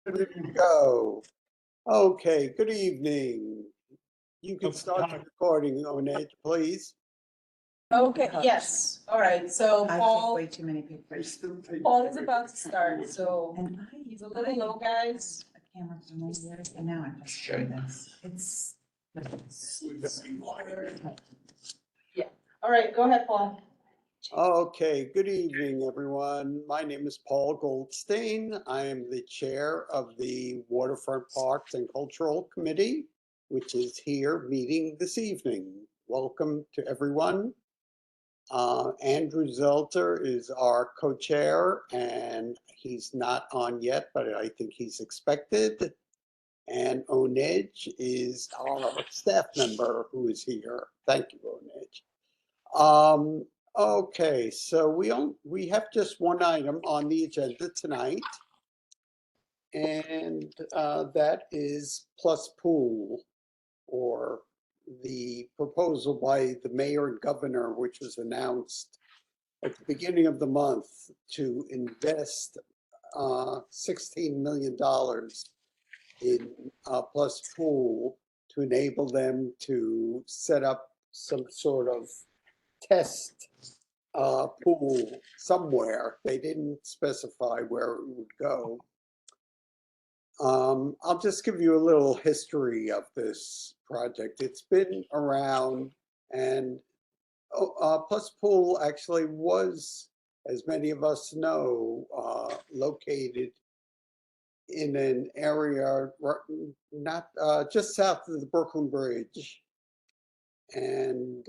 Ready to go. Okay, good evening. You can start the recording, Oned, please. Okay, yes, all right, so I take Paul, way too many pictures. Paul is about to start, so And I he's use a little low, guys. a camera for many years, and now I'm just doing this. It's. All right, go ahead, Paul. Okay, good evening, everyone. My name is Paul Goldstein. I am the chair of the Waterfront Parks and Cultural Committee, which is here meeting this evening. Welcome to everyone. Andrew Zelter is our co-chair, and he's not on yet, but I think he's expected. And Oned is our staff member who is here. Thank you, Oned. Okay, so we have just one item on the agenda tonight, and that is Plus Pool, or the proposal by the mayor and governor, which was announced at the beginning of the month to invest $16 million in Plus Pool to enable them to set up some sort of test pool somewhere. They didn't specify where it would go. I'll just give you a little history of this project. It's been around, and Plus Pool actually was, as many of us know, located in an area not just south of the Brooklyn Bridge, and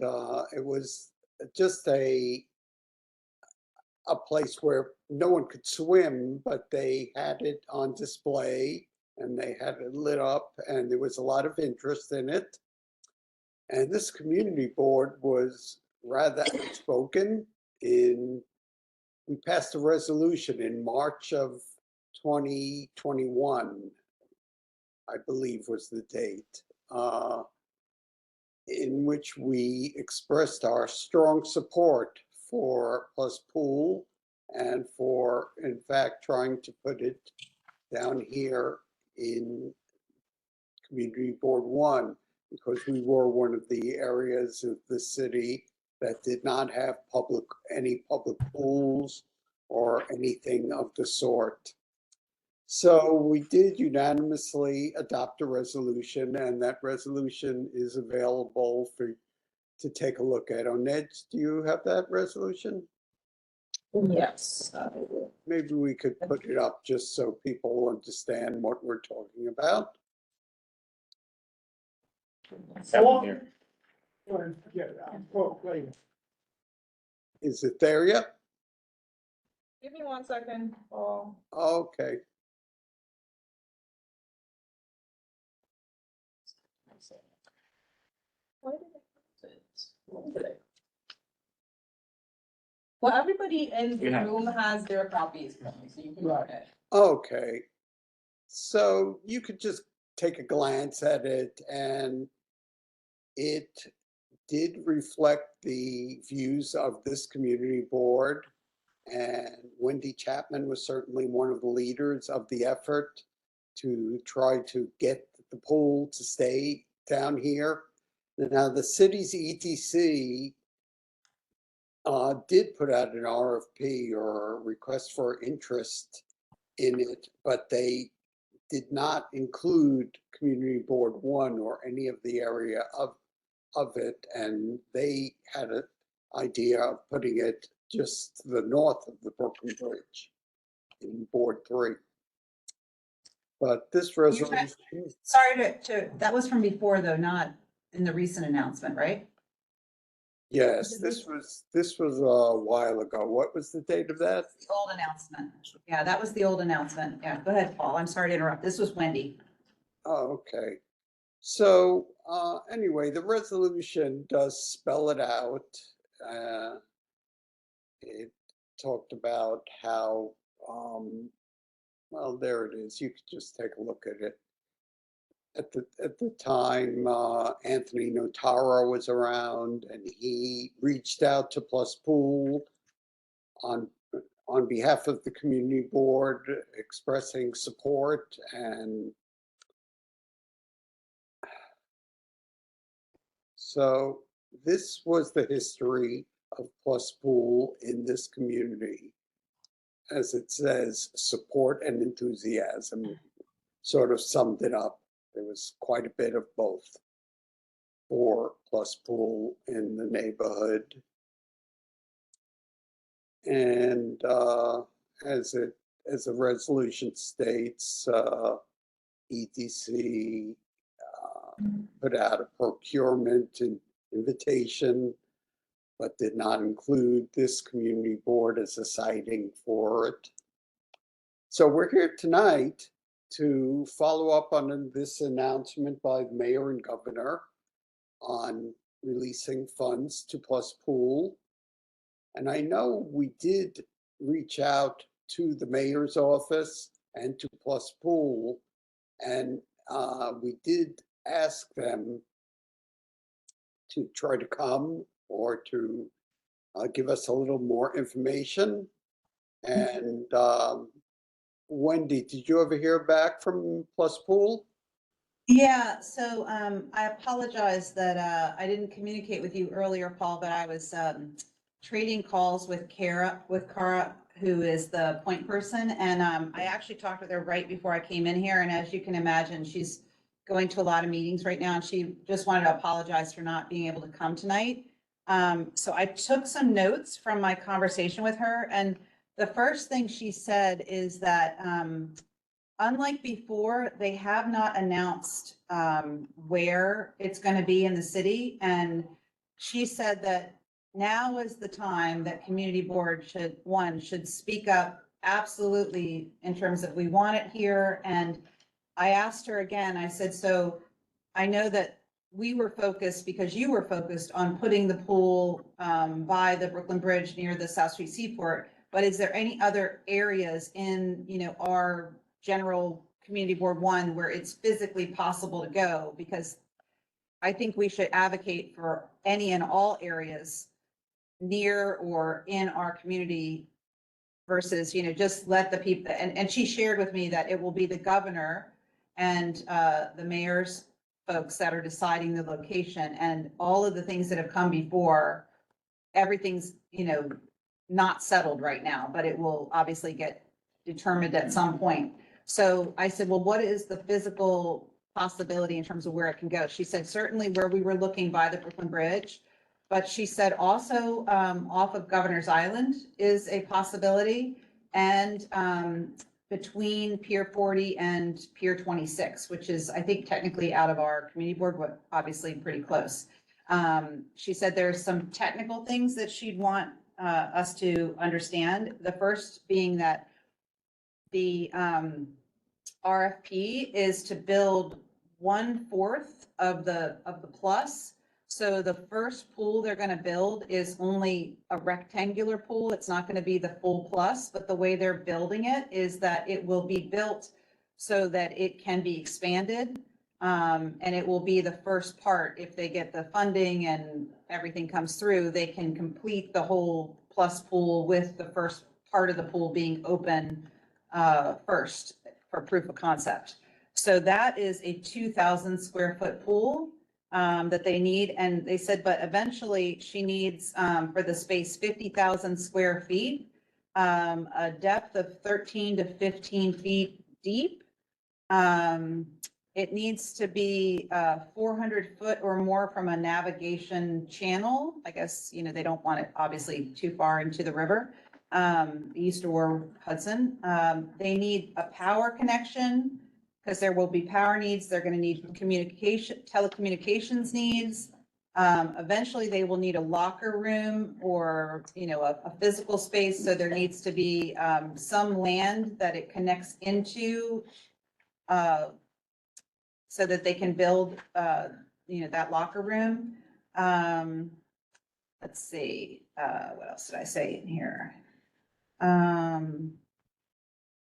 it was just a place where no one could swim, but they had it on display and they had it lit up, and there was a lot of interest in it. And this community board was rather outspoken. We passed a resolution in March of 2021, I believe was the date, in which we expressed our strong support for Plus Pool and for, in fact, trying to put it down here in Community Board 1, because we were one of the areas of the city that did not have any public pools or anything of the sort. So we did unanimously adopt a resolution, and that resolution is available to take a look at. Oned, do you have that resolution? Yes. Maybe we could put it up just so people understand what we're talking about. Is it there yet? Give me 1 second, Paul. Okay. Why did I put it? Well, everybody in the room has their copies, so you can look at it. Okay. So you could just take a glance at it, and it did reflect the views of this community board. And Wendy Chapman was certainly one of the leaders of the effort to try to get the pool to stay down here. Now, the city's ETC did put out an RFP, or a request for interest, in it, but they did not include Community Board 1 or any of the area of it, and they had an idea of putting it just to the north of the Brooklyn Bridge in Board 3. But this resolution, Sorry that was from before though, not in the recent announcement, right? yes, this was a while ago. What was the date of that? The old announcement. Yeah, that was the old announcement. Yeah, go ahead, Paul. I'm sorry to interrupt. This was Wendy. Oh, okay. So anyway, the resolution does spell it out. It talked about how, well, there it is. You could just take a look at it. At the time, Anthony Notaro was around, and he reached out to Plus Pool on on behalf of the community board expressing support, and so this was the history of Plus Pool in this community. As it says, support and enthusiasm sort of summed it up. There was quite a bit of both for Plus Pool in the neighborhood. And as the resolution states, ETC put out a procurement invitation, but did not include this community board as a citing for it. So we're here tonight to follow up on this announcement by the mayor and governor on releasing funds to Plus Pool. And I know we did reach out to the mayor's office and to Plus Pool, and we did ask them to try to come or to give us a little more information. And Wendy, did you ever hear back from Plus Pool? Yeah, so I apologize that I didn't communicate with you earlier, Paul, but I was trading calls with Kara, who is the point person. And I actually talked with her right before I came in here. And as you can imagine, she's going to a lot of meetings right now, and she just wanted to apologize for not being able to come tonight. So I took some notes from my conversation with her, and the first thing she said is that unlike before, they have not announced where it's going to be in the city. And she said that now is the time that community board should speak up absolutely in terms of we want it here. And I asked her again, I said, so I know that we were focused because you were focused on putting the pool by the Brooklyn Bridge near the South Street Seaport, but is there any other areas in, our general community board one where it's physically possible to go? Because I think we should advocate for any and all areas near or in our community versus, just let the people, and she shared with me that it will be the governor and the mayor's folks that are deciding the location, and all of the things that have come before, everything's, not settled right now, but it will obviously get determined at some point. So I said, well, what is the physical possibility in terms of where it can go? She said, certainly where we were looking by the Brooklyn Bridge, but she said also off of Governor's Island is a possibility, and between Pier 40 and Pier 26, which is, I think, technically out of our community board, but obviously pretty close. She said there's some technical things that she'd want us to understand. The first being that the RFP is to build 1/4 of the plus. So the first pool they're going to build is only a rectangular pool. It's not going to be the full plus, but the way they're building it is that it will be built so that it can be expanded. And it will be the first part. If they get the funding and everything comes through, they can complete the whole plus pool with the first part of the pool being open first for proof of concept. So that is a 2,000 square foot pool that they need. And they said, but eventually she needs for the space 50,000 square feet, a depth of 13 to 15 feet deep. It needs to be 400 foot or more from a navigation channel. I guess, they don't want it obviously too far into the river, east or Hudson. They need a power connection because there will be power needs. They're going to need telecommunications needs. Eventually they will need a locker room or, a physical space. So there needs to be some land that it connects into so that they can build, that locker room. Let's see, what else did I say in here?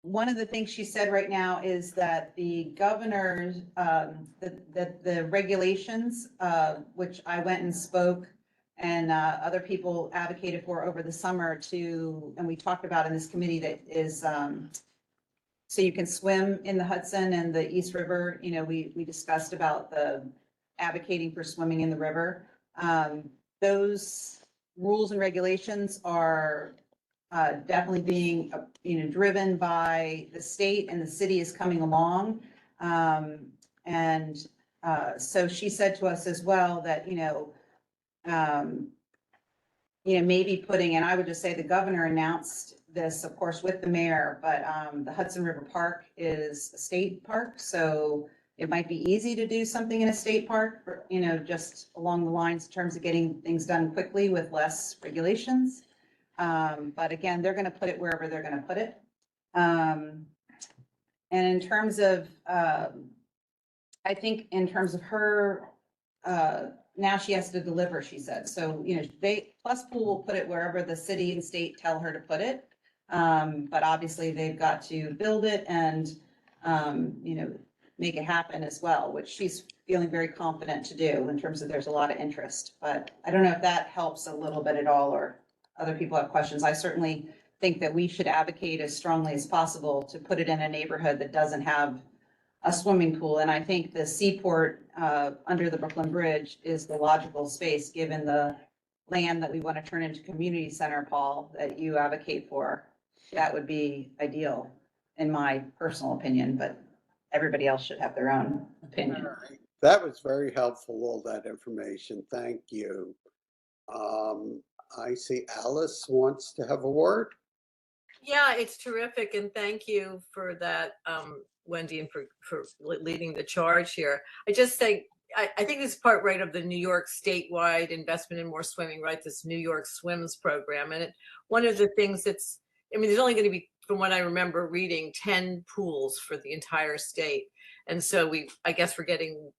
One of the things she said right now is that the governor's, the regulations, which I went and spoke and other people advocated for over the summer to, and we talked about in this committee that is, so you can swim in the Hudson and the East River. You know, we discussed about the advocating for swimming in the river. Those rules and regulations are definitely being, driven by the state, and the city is coming along. So she said to us as well that, maybe putting, and I would just say the governor announced this, of course, with the mayor, but the Hudson River Park is a state park, so it might be easy to do something in a state park, just along the lines in terms of getting things done quickly with less regulations. But again, they're going to put it wherever they're going to put it. And in terms of, I think in terms of her, now she has to deliver, she said. So, Plus Pool will put it wherever the city and state tell her to put it. But obviously they've got to build it and, make it happen as well, which she's feeling very confident to do in terms of there's a lot of interest. But I don't know if that helps a little bit at all, or other people have questions. I certainly think that we should advocate as strongly as possible to put it in a neighborhood that doesn't have a swimming pool. And I think the seaport under the Brooklyn Bridge is the logical space, given the land that we want to turn into community center, Paul, that you advocate for. That would be ideal, in my personal opinion, but everybody else should have their own opinion. All right. That was very helpful, all that information. Thank you. I see Alice wants to have a word. Yeah, it's terrific, and thank you for that, Wendy, and for leading the charge here. I just think, I think this is part, right, of the New York statewide investment in more swimming, right, this New York Swims program. And one of the things that's, there's only going to be, from what I remember reading, 10 pools for the entire state. And so I guess we're getting,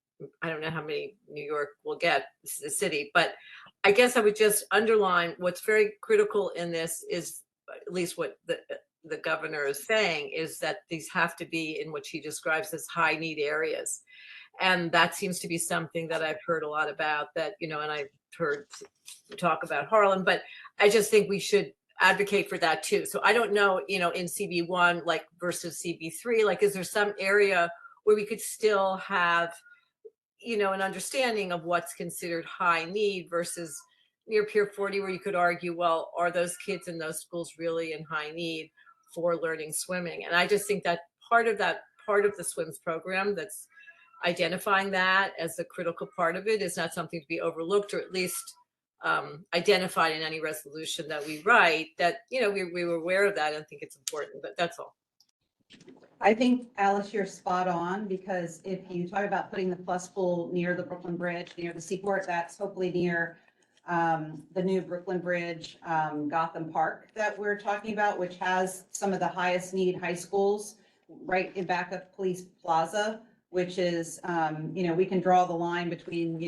I don't know how many New York will get, the city, but I guess I would just underline what's very critical in this is, at least what the governor is saying, is that these have to be in what she describes as high need areas. And that seems to be something that I've heard a lot about, that, and I've heard talk about Harlem, but I just think we should advocate for that too. So I don't know, in CB1, like versus CB3, like, is there some area where we could still have, an understanding of what's considered high need versus near Pier 40, where you could argue, well, are those kids in those schools really in high need for learning swimming? And I just think that part of the SWIMS program, that's identifying that as a critical part of it, is not something to be overlooked, or at least identified in any resolution that we write, that, we were aware of that and think it's important, but that's all. I think, Alice, you're spot on, because if you talk about putting the Plus Pool near the Brooklyn Bridge, near the seaport, that's hopefully near the new Brooklyn Bridge, Gotham Park that we're talking about, which has some of the highest need high schools right in back of Police Plaza, which is, we can draw the line between,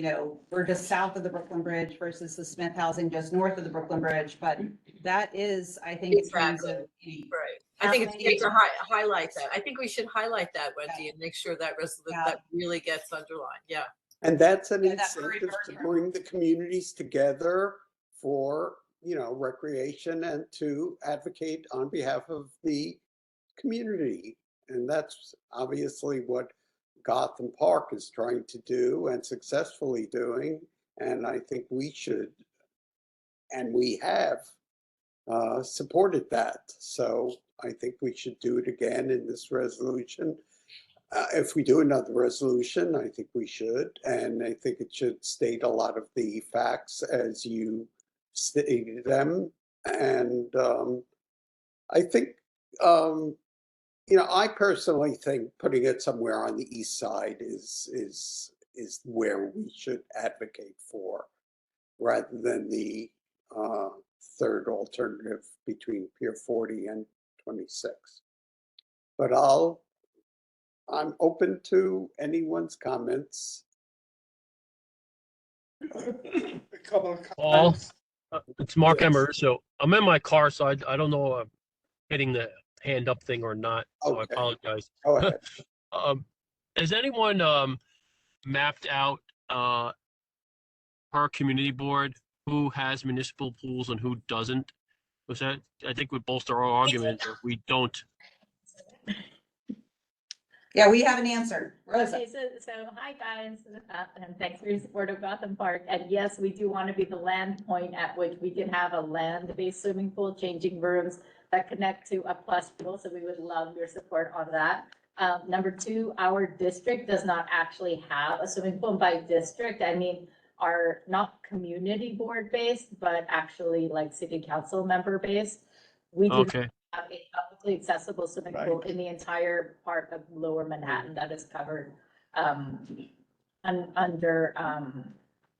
we're just south of the Brooklyn Bridge versus the Smith housing just north of the Brooklyn Bridge. But that is, I think, in terms of, right. I think it's good to highlight that. I think we should highlight that, Wendy, and make sure that that really gets underlined. Yeah. And that's an incentive to bring the communities together for, recreation, and to advocate on behalf of the community. And that's obviously what Gotham Park is trying to do and successfully doing. And I think we should, and we have supported that. So I think we should do it again in this resolution. If we do another resolution, I think we should. And I think it should state a lot of the facts as you stated them. And I think, I personally think putting it somewhere on the east side is where we should advocate for, rather than the third alternative between Pier 40 and 26. But I'm open to anyone's comments. A couple of Paul, comments. it's Mark Yes. Emmer. So I'm in my car, so I don't know if I'm hitting the hand up thing or not. So I Okay. apologize. Go ahead. Has anyone mapped out per community board who has municipal pools and who doesn't? Was that, I think would bolster our argument that we don't. Yeah, we have an answer. Rosa. Okay, so hi guys, and thanks for your support of Gotham Park. And yes, we do want to be the land point at which we can have a land-based swimming pool, changing rooms that connect to a plus pool. So we would love your support on that. Number two, our district does not actually have a swimming pool. By district, I mean are not community board based, but actually like city council member based. We do Okay, have a publicly accessible swimming pool in the entire part of Lower Manhattan that is covered under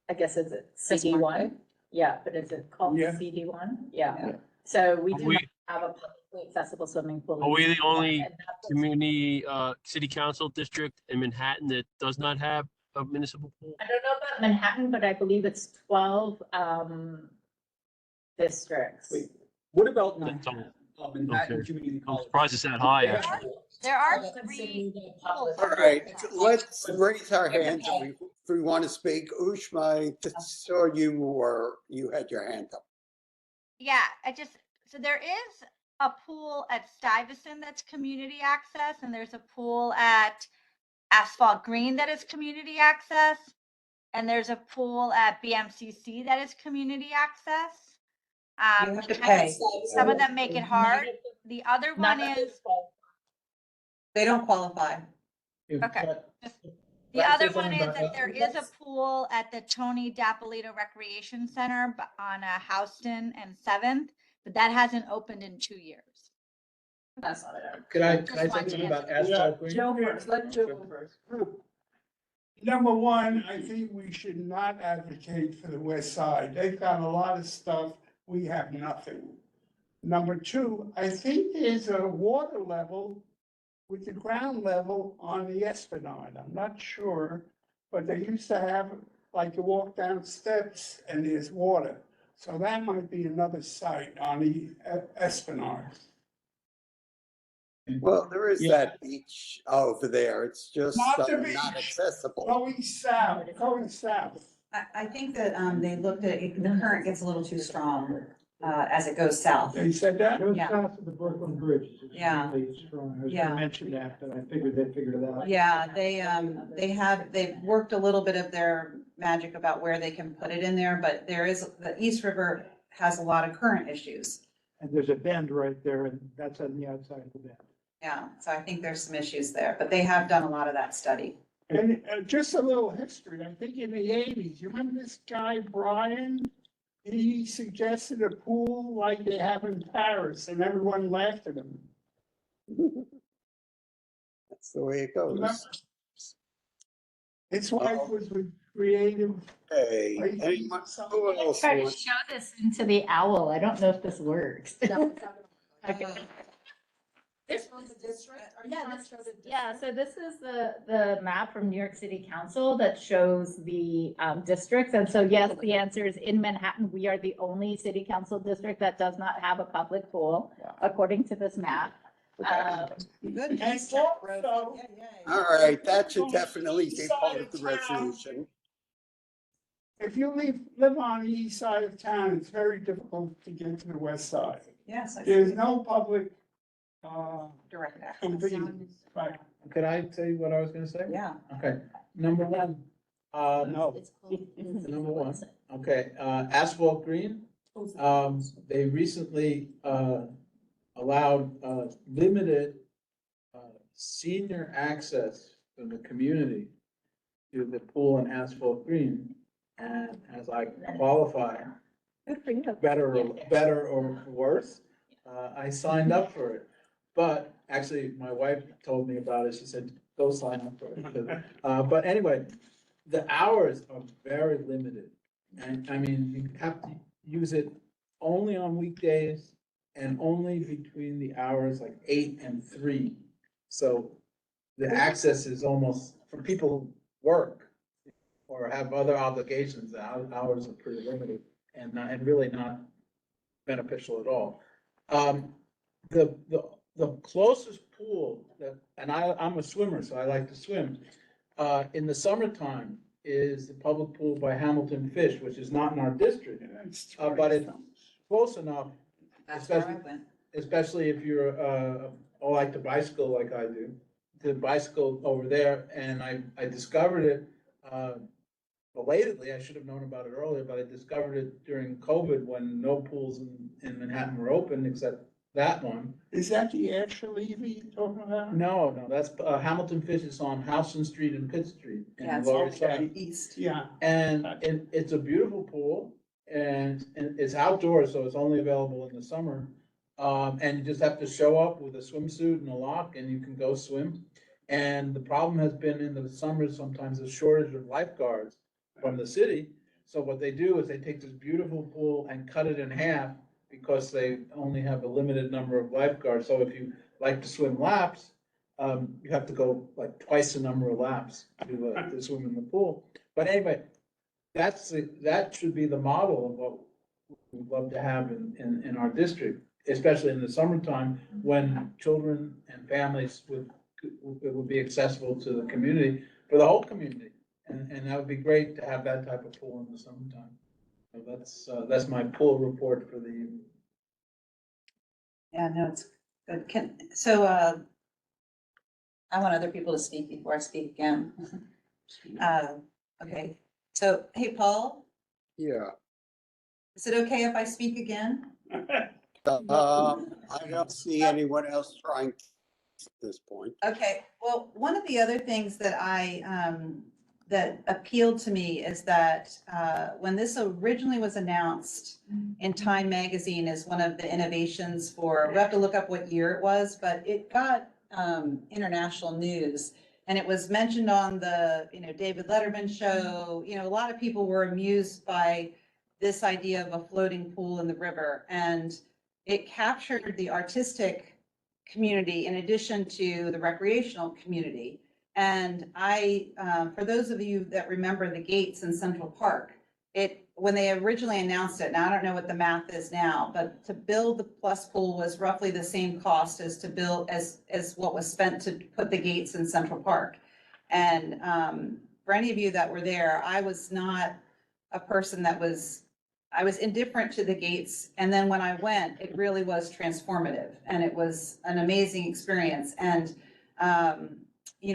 I guess is it CD1? Yeah, but is it called Yeah. CD1? Yeah. So we Are do we- not have a publicly accessible swimming pool. are we the only And that was- community, city council district in Manhattan that does not have a municipal pool? I don't know about Manhattan, but I believe it's 12 districts. Wait, what about That's all. Manhattan? Manhattan Okay. Community I'm College? surprised it's that high, actually. There are three. All right, let's raise our hands if we want to speak. Ushma, I saw you had your hand up. Yeah, so there is a pool at Stuyvesant that's community access, and there's a pool at Asphalt Green that is community access, and there's a pool at BMCC that is community access. You have to pay. Some of them make it hard. The other one is, They don't qualify. okay. The other one is that there is a pool at the Tony Dapolito Recreation Center on Houston and 7th, but that hasn't opened in 2 years. Could I Just say wanted to something about answer. asphalt green? Joe first, let Joe go first. Number one, I think we should not advocate for the west side. They've got a lot of stuff, we have nothing. Number two, I think there's a water level with the ground level on the Esplanade. I'm not sure, but they used to have, like you walk down steps and there's water. So that might be another site on the Esplanade. Well, there is Yeah. that beach over there. It's just Not the not beach. accessible. Going south, going south. I think that they looked at, it. The current gets a little too strong as it goes south. They said that? Goes Yeah. south of the Brooklyn Bridge. It's Yeah. extremely strong. I was Yeah. gonna mention that, but I figured they figured it out. Yeah, they've worked a little bit of their magic about where they can put it in there, but the East River has a lot of current issues. And there's a bend right there, and that's on the outside of the bend. Yeah, so I think there's some issues there, but they have done a lot of that study. And just a little history, I think in the 80s, you remember this guy, Brian? He suggested a pool like they have in Paris and everyone laughed at him. That's the way it goes. Remember? His wife was with creative. Okay, anyone, who else Try to wants? show this into the owl. I don't know if this works. Okay. Yeah, so this is the map from New York City Council that shows the districts. And so yes, the answer is in Manhattan, we are the only city council district that does not have a public pool, according to this map. Good. And also, All right, that should definitely be part of the resolution. if you live on the east side of town, it's very difficult to get to the west side. Yes. I There's see. no public, Direct access. convenience, right? Could I tell you what I was gonna say? Yeah. Okay, number one, no, number one, okay, asphalt green. They recently, allowed, limited, senior access from the community to the pool and asphalt green. And as I qualify, better or worse, I signed up for it. But actually, my wife told me about it. She said, go sign up for it. But anyway, the hours are very limited. And I mean, you have to use it only on weekdays and only between the hours like 8 and 3. So the access is almost, for people who work or have other obligations, the hours are pretty limited and really not beneficial at all. The closest pool that, and I'm a swimmer, so I like to swim, in the summertime is the public pool by Hamilton Fish, which is not in our district, That's but it's right. close enough, That's where I especially, went. especially if you're, like to bicycle like I do, to bicycle over there, and I discovered it, belatedly. I should have known about it earlier, but I discovered it during COVID when no pools in Manhattan were open except that one. Is that the Asher Levy you're talking about? No, no, that's, Hamilton Fish is on Houston Street and Pitt Street in Yeah, it's Lower okay. South. East. Yeah. And it's a beautiful pool and it's outdoors, so it's only available in the summer. And you just have to show up with a swimsuit and a lock and you can go swim. And the problem has been in the summer, sometimes a shortage of lifeguards from the city. So what they do is they take this beautiful pool and cut it in half because they only have a limited number of lifeguards. So if you like to swim laps, you have to go like twice the number of laps to swim in the pool. But anyway, that should be the model of what we'd love to have in our district, especially in the summertime when children and families would be accessible to the community, for the whole community. And that would be great to have that type of pool in the summertime. So that's my pool report for the evening. Yeah, no, it's good. I want other people to speak before I speak again. Okay, so, hey, Paul, Yeah. is it okay if I speak again? I don't see anyone else trying at this point. Okay, well, one of the other things that that appealed to me is that when this originally was announced in Time Magazine as one of the innovations for, we have to look up what year it was, but it got international news. And it was mentioned on the, David Letterman show. A lot of people were amused by this idea of a floating pool in the river. And it captured the artistic community in addition to the recreational community. And for those of you that remember the gates in Central Park, when they originally announced it, now I don't know what the math is now, but to build the plus pool was roughly the same cost as to build as what was spent to put the gates in Central Park. And for any of you that were there, I was not a person I was indifferent to the gates. And then when I went, it really was transformative and it was an amazing experience. And,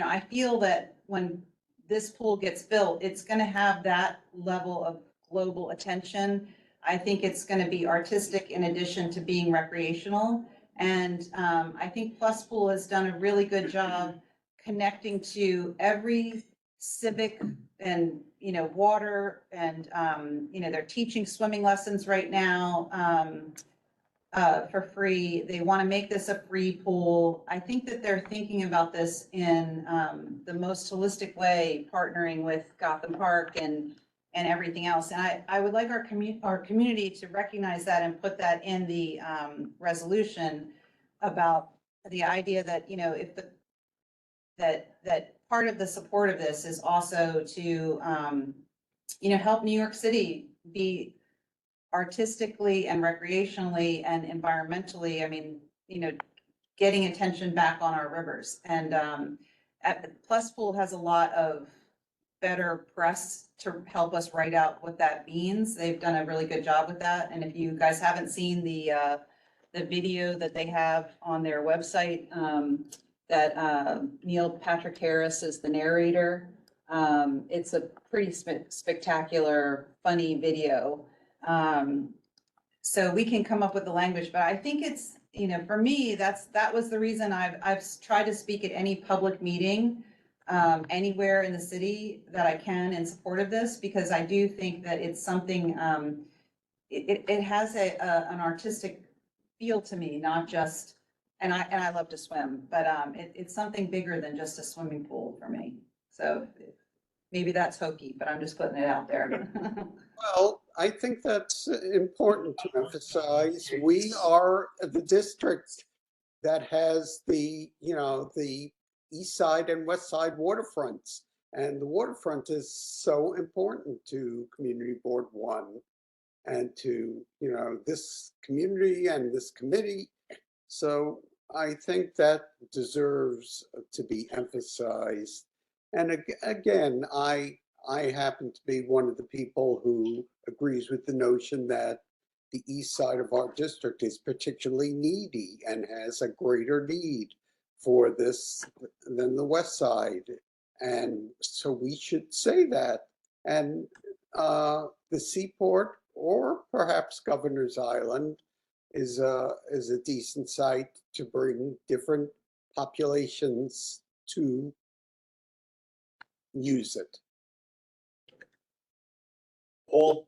I feel that when this pool gets built, it's going to have that level of global attention. I think it's going to be artistic in addition to being recreational. And I think Plus Pool has done a really good job connecting to every civic and, water and, they're teaching swimming lessons right now for free. They want to make this a free pool. I think that they're thinking about this in the most holistic way, partnering with Gotham Park and everything else. And I would like our community to recognize that and put that in the resolution about the idea that, if that part of the support of this is also to, help New York City be artistically and recreationally and environmentally, getting attention back on our rivers. And Plus Pool has a lot of better press to help us write out what that means. They've done a really good job with that. And if you guys haven't seen the video that they have on their website, that Neil Patrick Harris is the narrator. It's a pretty spectacular, funny video. So we can come up with the language, but I think it's, for me, that was the reason I've tried to speak at any public meeting anywhere in the city that I can in support of this, because I do think that it's something, it has an artistic feel to me, not just, and I love to swim, but it's something bigger than just a swimming pool for me. So maybe that's hokey, but I'm just putting it out there. Well, I think that's important to emphasize. We are the district that has the east side and west side waterfronts. And the waterfront is so important to Community Board 1 and to, this community and this committee. So I think that deserves to be emphasized. And again, I I happen to be one of the people who agrees with the notion that the east side of our district is particularly needy and has a greater need for this than the west side. And so we should say that. And the seaport, or perhaps Governor's Island, is a decent site to bring different populations to use it. Paul?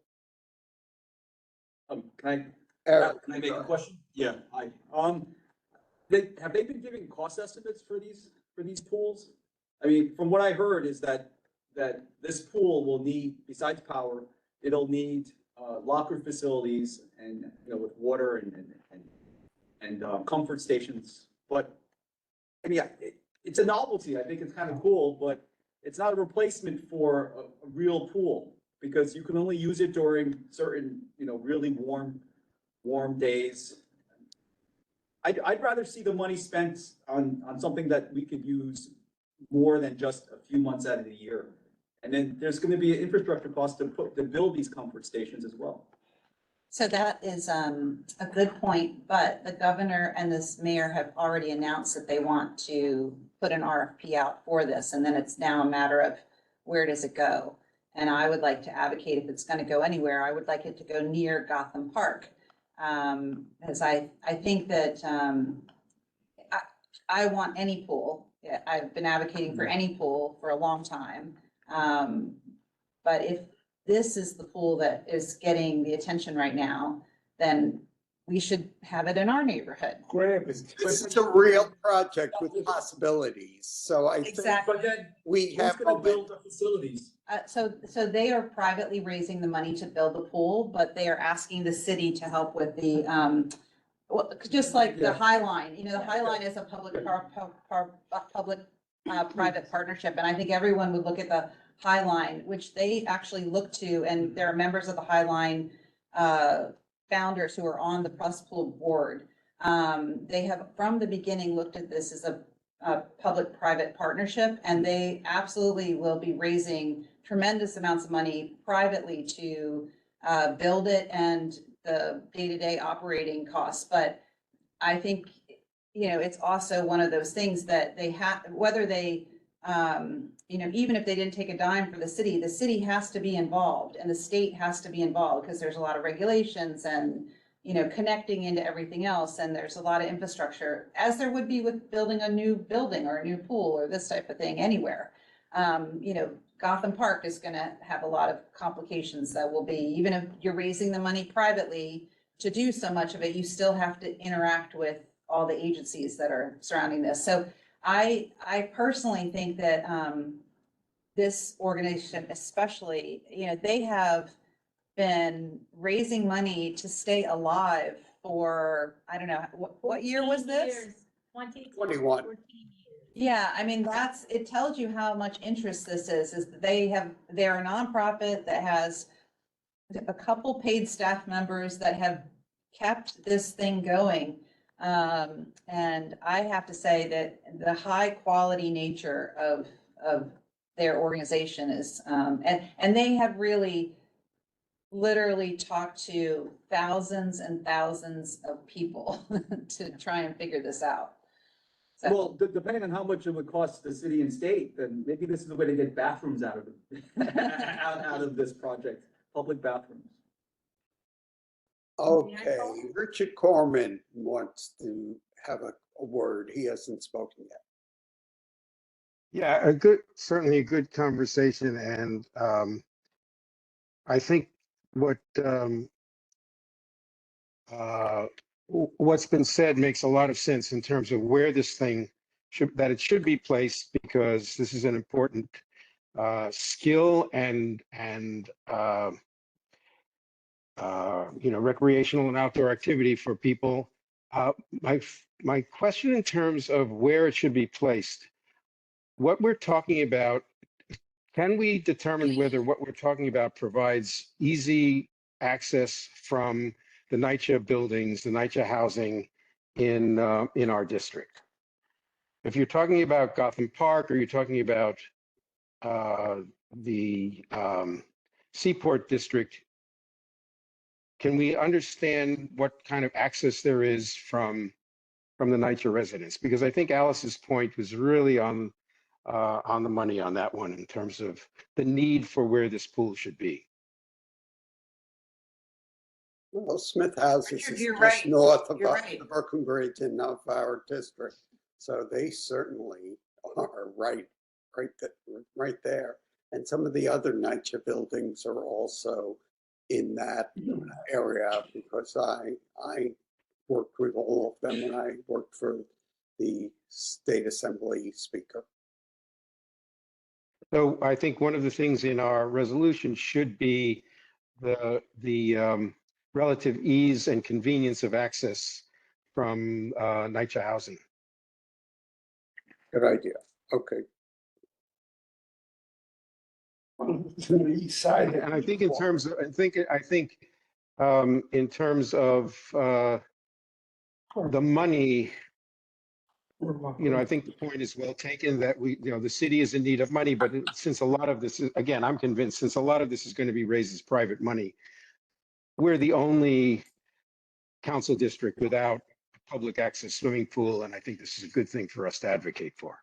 Can Eric, I make a question? Yeah, hi. Have they been giving cost estimates for these pools? I mean, from what I heard is that this pool will need, besides power, it'll need locker facilities and, with water and comfort stations. But I mean, it's a novelty. I think it's kind of cool, but it's not a replacement for a real pool, because you can only use it during certain, really warm days. I'd rather see the money spent on something that we could use more than just a few months out of the year. And then there's going to be an infrastructure cost to build these comfort stations as well. So that is a good point, but the governor and this mayor have already announced that they want to put an RFP out for this, and then it's now a matter of where does it go? And I would like to advocate, if it's going to go anywhere, I would like it to go near Gotham Park. As I think that I want any pool. I've been advocating for any pool for a long time. But if this is the pool that is getting the attention right now, then we should have it in our neighborhood. Grab it. this is a real project with possibilities. So I think Exactly. But then we have who's going to build the facilities? So they are privately raising the money to build the pool, but they are asking the city to help with the, just like the High Line, the High Line is a public-private partnership. And I think everyone would look at the High Line, which they actually look to, and there are members of the High Line founders who are on the Press Pool board. They have from the beginning looked at this as a public-private partnership, and they absolutely will be raising tremendous amounts of money privately to build it and the day-to-day operating costs. But I think, it's also one of those things that they have, whether they, even if they didn't take a dime for the city has to be involved, and the state has to be involved, because there's a lot of regulations and, connecting into everything else. And there's a lot of infrastructure, as there would be with building a new building or a new pool or this type of thing anywhere. Gotham Park is going to have a lot of complications that will be, even if you're raising the money privately to do so much of it, you still have to interact with all the agencies that are surrounding this. So I personally think that this organization, especially, they have been raising money to stay alive for, I don't know, what year was this? 21. Yeah, I mean, it tells you how much interest this is that they're a nonprofit that has a couple paid staff members that have kept this thing going. And I have to say that the high quality nature of their organization is, and they have really literally talked to thousands and thousands of people to try and figure this out. So, Well, depending on how much it would cost the city and state, then maybe this is the way to get bathrooms out of it, out of this project, public bathrooms. Okay, Richard Corman wants to have a word. He hasn't spoken yet. Yeah, certainly a good conversation. And I think what's been said makes a lot of sense in terms of where this thing it should be placed, because this is an important skill and recreational and outdoor activity for people. My question in terms of where it should be placed, what we're talking about, can we determine whether what we're talking about provides easy access from the NYCHA buildings, the NYCHA housing in our district? If you're talking about Gotham Park, or you're talking about the Seaport District, can we understand what kind of access there is from the NYCHA residents? Because I think Alice's point was really on the money on that one in terms of the need for where this pool should be. Well, Smith Houses Richard, is you're just right. north of You're right. the Brooklyn Bridge and of our district. So they certainly are right there. And some of the other NYCHA buildings are also in that area because I worked with all of them when I worked for the State Assembly Speaker. So I think one of the things in our resolution should be the relative ease and convenience of access from NYCHA housing. Good idea. Okay. To the east side. And I think in terms of, in terms of the money, I think the point is well taken that the city is in need of money, but since a lot of this is, again, I'm convinced since a lot of this is going to be raised as private money, we're the only council district without a public access swimming pool. And I think this is a good thing for us to advocate for.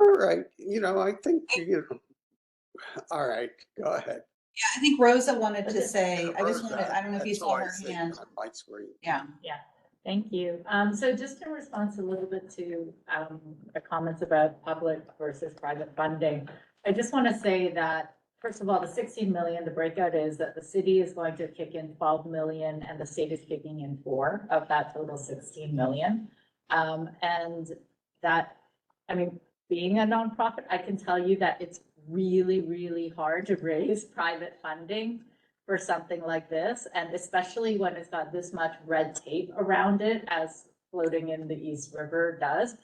All right. I think, all right, go ahead. Yeah, I think Rosa wanted to say, I don't know if you That's saw all I her see hand. on my screen. Yeah. Yeah, thank you. So just in response a little bit to the comments about public versus private funding, I just want to say that, first of all, the 16 million, the breakout is that the city is going to kick in 12 million and the state is kicking in 4 of that total 16 million. And that, being a nonprofit, I can tell you that it's really, really hard to raise private funding for something like this. And especially when it's got this much red tape around it, as floating in the East River does.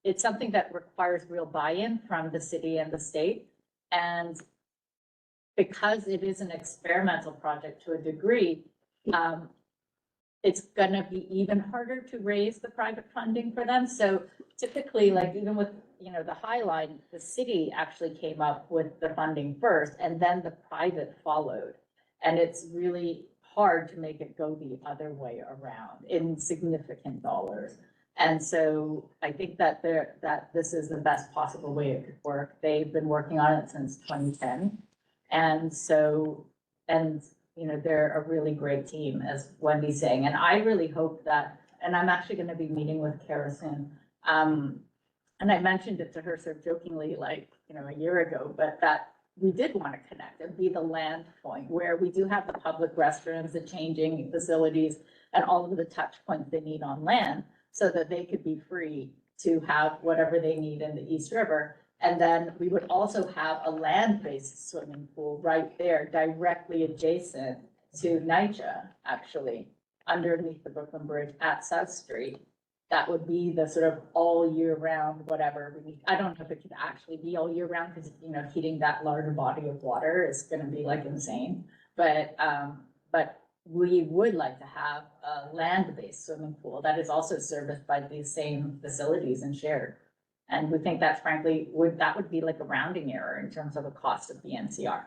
It's something that requires real buy-in from the city and the state. And because it is an experimental project to a degree, it's gonna be even harder to raise the private funding for them. So typically, like even with, the High Line, the city actually came up with the funding first and then the private followed. And it's really hard to make it go the other way around in significant dollars. And so I think that this is the best possible way it could work. They've been working on it since 2010. And so, they're a really great team, as Wendy's saying. And I really hope that, and I'm actually going to be meeting with Kara soon. And I mentioned it to her sort of jokingly, a year ago, but that we did want to connect and be the land point where we do have the public restrooms, the changing facilities, and all of the touch points they need on land so that they could be free to have whatever they need in the East River. And then we would also have a land-based swimming pool right there, directly adjacent to NYCHA, actually, underneath the Brooklyn Bridge at South Street. That would be the sort of all year round, whatever. I don't know if it could actually be all year round because, heating that larger body of water is going to be like insane. But we would like to have a land-based swimming pool that is also serviced by these same facilities and shared. And we think that frankly, that would be like a rounding error in terms of the cost of the NCR.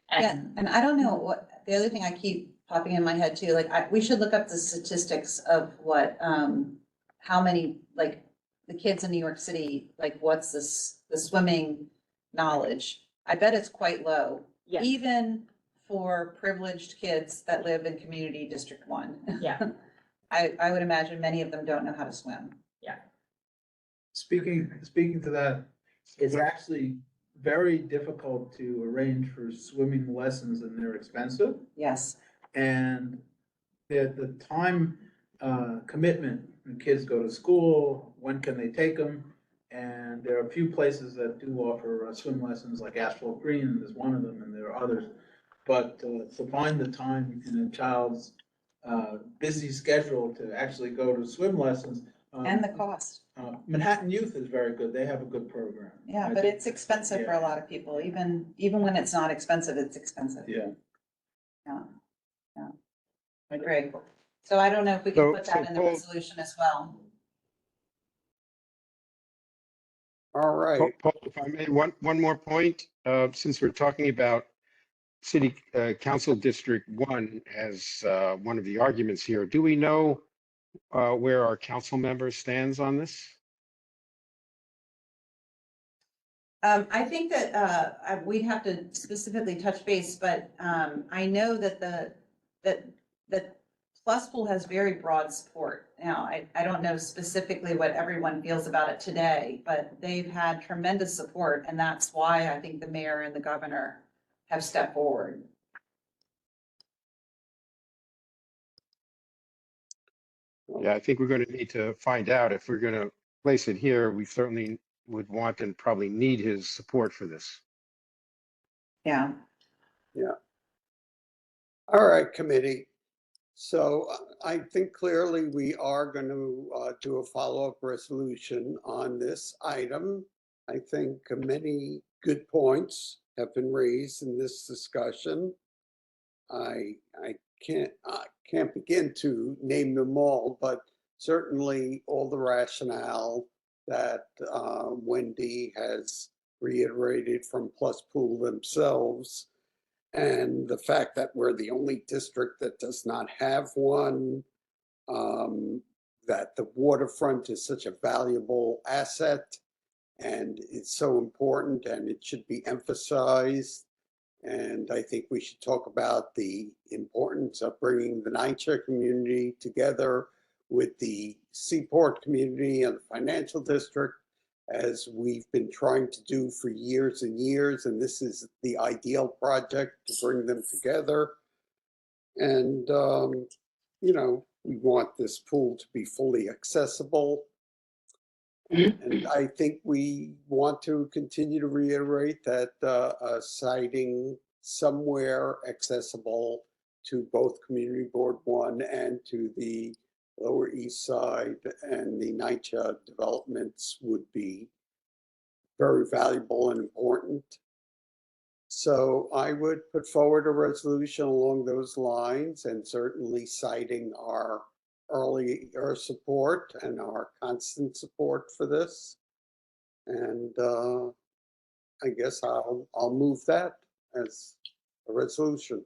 And I don't know what, the other thing I keep popping in my head too, we should look up the statistics of what, how many, the kids in New York City, what's the swimming knowledge? I bet it's quite low. Yes. Even for privileged kids that live in Community District 1. Yeah. I would imagine many of them don't know how to swim. Yeah. Speaking to that, it's actually very difficult to arrange for swimming lessons and they're expensive. Yes. And the time commitment when kids go to school, when can they take them? And there are a few places that do offer swim lessons, like Asphalt Green is one of them, and there are others. But to find the time in a child's busy schedule to actually go to swim lessons. And the cost. Manhattan Youth is very good. They have a good program. Yeah, but it's expensive for a lot of people. Even when it's not expensive, it's expensive. Yeah. Yeah. I agree. So I don't know if we can put that in the Paul- resolution as well. All right. Paul, if I may, one more point, since we're talking about City Council District 1 as one of the arguments here, do we know where our council member stands on this? I think that, we'd have to specifically touch base, but, I know that that Plus Pool has very broad support. Now, I don't know specifically what everyone feels about it today, but they've had tremendous support, and that's why I think the mayor and the governor have stepped forward. Yeah, I think we're going to need to find out if we're going to place it here. We certainly would want and probably need his support for this. Yeah. All right, committee. So I think clearly we are going to do a follow-up resolution on this item. I think many good points have been raised in this discussion. I can't begin to name them all, but certainly all the rationale that Wendy has reiterated from Plus Pool themselves, and the fact that we're the only district that does not have one, that the waterfront is such a valuable asset and it's so important and it should be emphasized. And I think we should talk about the importance of bringing the NYCHA community together with the Seaport community and the financial district, as we've been trying to do for years and years. And this is the ideal project to bring them together. And, we want this pool to be fully accessible. And I think we want to continue to reiterate that siting somewhere accessible to both Community Board 1 and to the Lower East Side and the NYCHA developments would be very valuable and important. So I would put forward a resolution along those lines, and certainly citing our earlier support and our constant support for this. And I guess I'll move that as a resolution.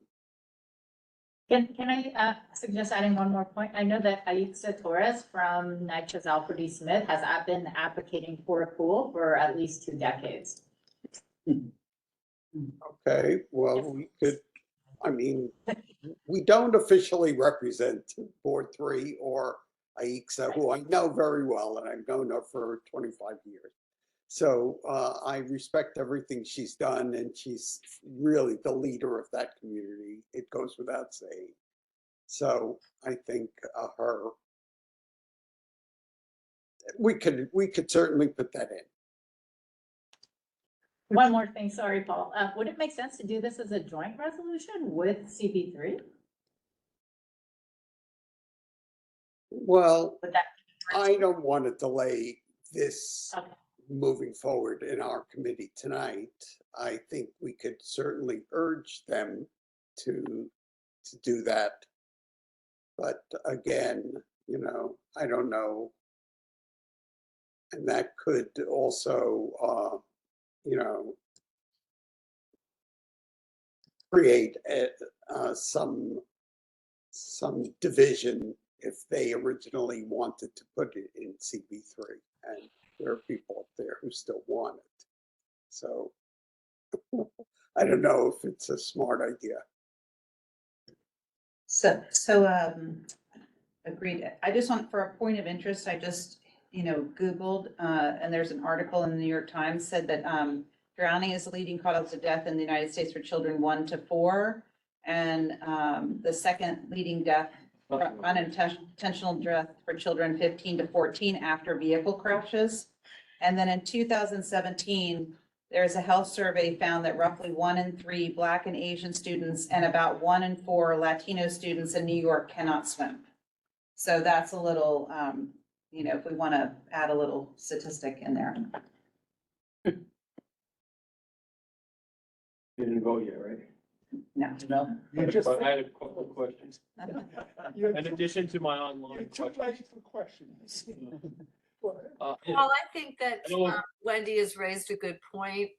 Can I suggest adding one more point? I know that Aixa Torres from NYCHA's Alfred E. Smith has been advocating for a pool for at least 2 decades. Okay, well, we could, we don't officially represent Board 3 or Aixa, who I know very well, and I've known her for 25 years. So I respect everything she's done, and she's really the leader of that community. It goes without saying. So I think we could certainly put that in. One more thing, sorry, Paul. Would it make sense to do this as a joint resolution with CB3? Well, Would that? I don't want to delay this Okay. moving forward in our committee tonight. I think we could certainly urge them to do that. But again, I don't know. And that could also, create some division if they originally wanted to put it in CB3. And there are people up there who still want it. So I don't know if it's a smart idea. So, agreed. I just want, for a point of interest, I just, Googled, and there's an article in the New York Times said that drowning is the leading cause of death in the United States for children 1 to 4. And the second leading death, unintentional death for children 15 to 14 after vehicle crashes. And then in 2017, there's a health survey found that roughly 1 in 3 Black and Asian students and about 1 in 4 Latino students in New York cannot swim. So that's a little, if we want to add a little statistic in there. Didn't vote yet, right? No. No. But I had a couple of questions. You're In addition to my online too questions. late for questions. Well, I think that I know Wendy has raised a good point,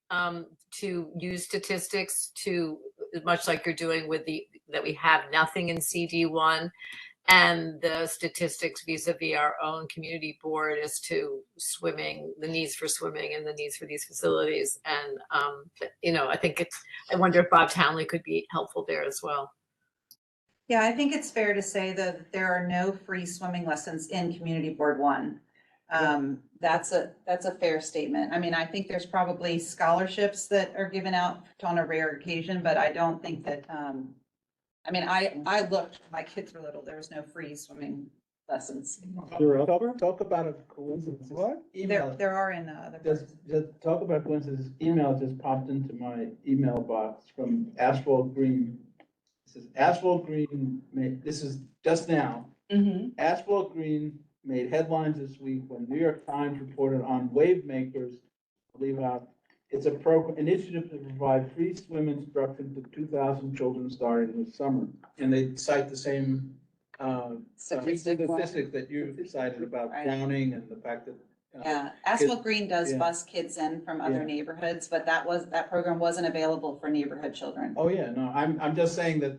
to use statistics to, much like you're doing with that we have nothing in CD1, and the statistics vis-a-vis our own community board as to swimming, the needs for swimming and the needs for these facilities. And, I think I wonder if Bob Townley could be helpful there as well. Yeah, I think it's fair to say that there are no free swimming lessons in Community Board 1. That's a fair statement. I mean, I think there's probably scholarships that are given out on a rare occasion, but I don't think that, I looked, my kids were little, there was no free swimming lessons. Talk about a coincidence. What? There are in other Just talk about coincidence. Email just popped into my email box from Asphalt Green. It says Asphalt Green this is just now. Mm-hmm. Asphalt Green made headlines this week when New York Times reported on Wave Makers. Believe it's a initiative to provide free swim instruction to 2,000 children starting this summer. And they cite the same statistic that you cited about drowning and the fact that. Yeah, Asphalt Green does yeah. bus kids in from other neighborhoods, but that program wasn't available for neighborhood children. Oh, yeah, no, I'm just saying that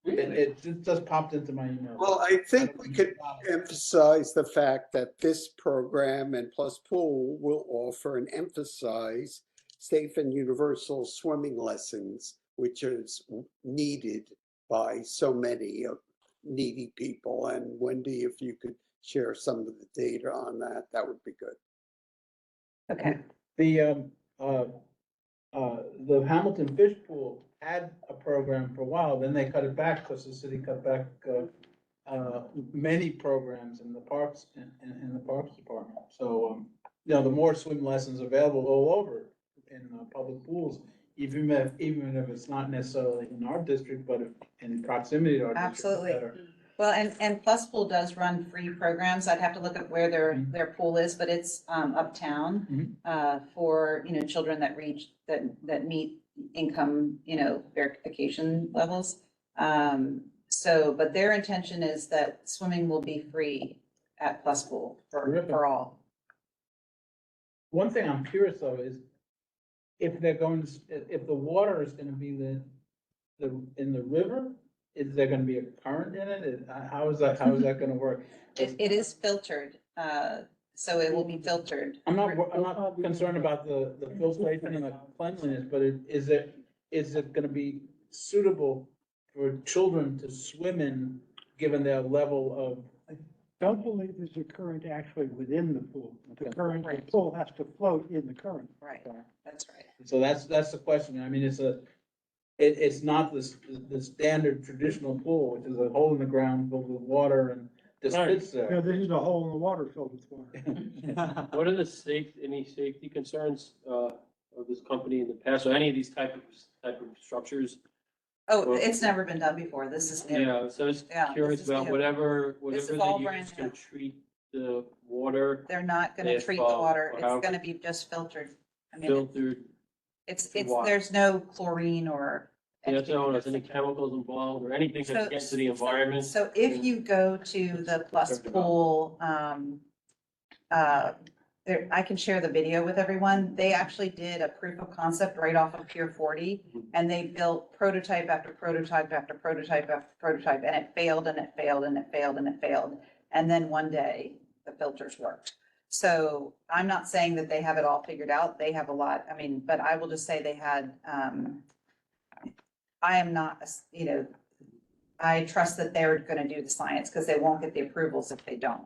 it just popped into my email. Well, I think we could emphasize the fact that this program and Plus Pool will offer and emphasize safe and universal swimming lessons, which is needed by so many needy people. And Wendy, if you could share some of the data on that, that would be good. Okay. The Hamilton Fish Pool had a program for a while, then they cut it back because the city cut back many programs in the parks in the Parks Department. So the more swim lessons available all over in public pools, even if it's not necessarily in our district, but in proximity to our district. Absolutely. Well, and Plus Pool does run free programs. I'd have to look at where their pool is, but it's uptown for, children that that meet income, verification levels. But their intention is that swimming will be free at Plus Pool for all. One thing I'm curious of is if if the water is going to be in the river, is there going to be a current in it? How is that going to work? It is filtered, so it will be filtered. I'm not concerned about the filtration and the cleanliness, but is it going to be suitable for children to swim in, given their level of? I don't believe there's a current actually within the pool. The pool has to float in the current. Right, that's right. So that's the question. I mean, it's not the standard traditional pool, which is a hole in the ground filled with water and just sits there. Yeah, this is a hole in the water filled with water. What are any safety concerns of this company in the past, or any of these type of structures? Oh, it's never been done before. This is new. Yeah, so I was curious about whatever This is they all use brand to new. treat the water. They're not gonna If, treat the water. or It's however- gonna be just filtered. I mean, Filtered. it's, water. there's no chlorine or. Yeah, so there's any chemicals involved or anything that gets to the environment. So if you go to the Plus Pool, I can share the video with everyone. They actually did a proof of concept right off of Pier 40, and they built prototype after prototype after prototype after prototype, and it failed and it failed and it failed and it failed. And then one day the filters worked. So I'm not saying that they have it all figured out. They have a lot. I mean, but I will just say they had, I am not, I trust that they're going to do the science because they won't get the approvals if they don't.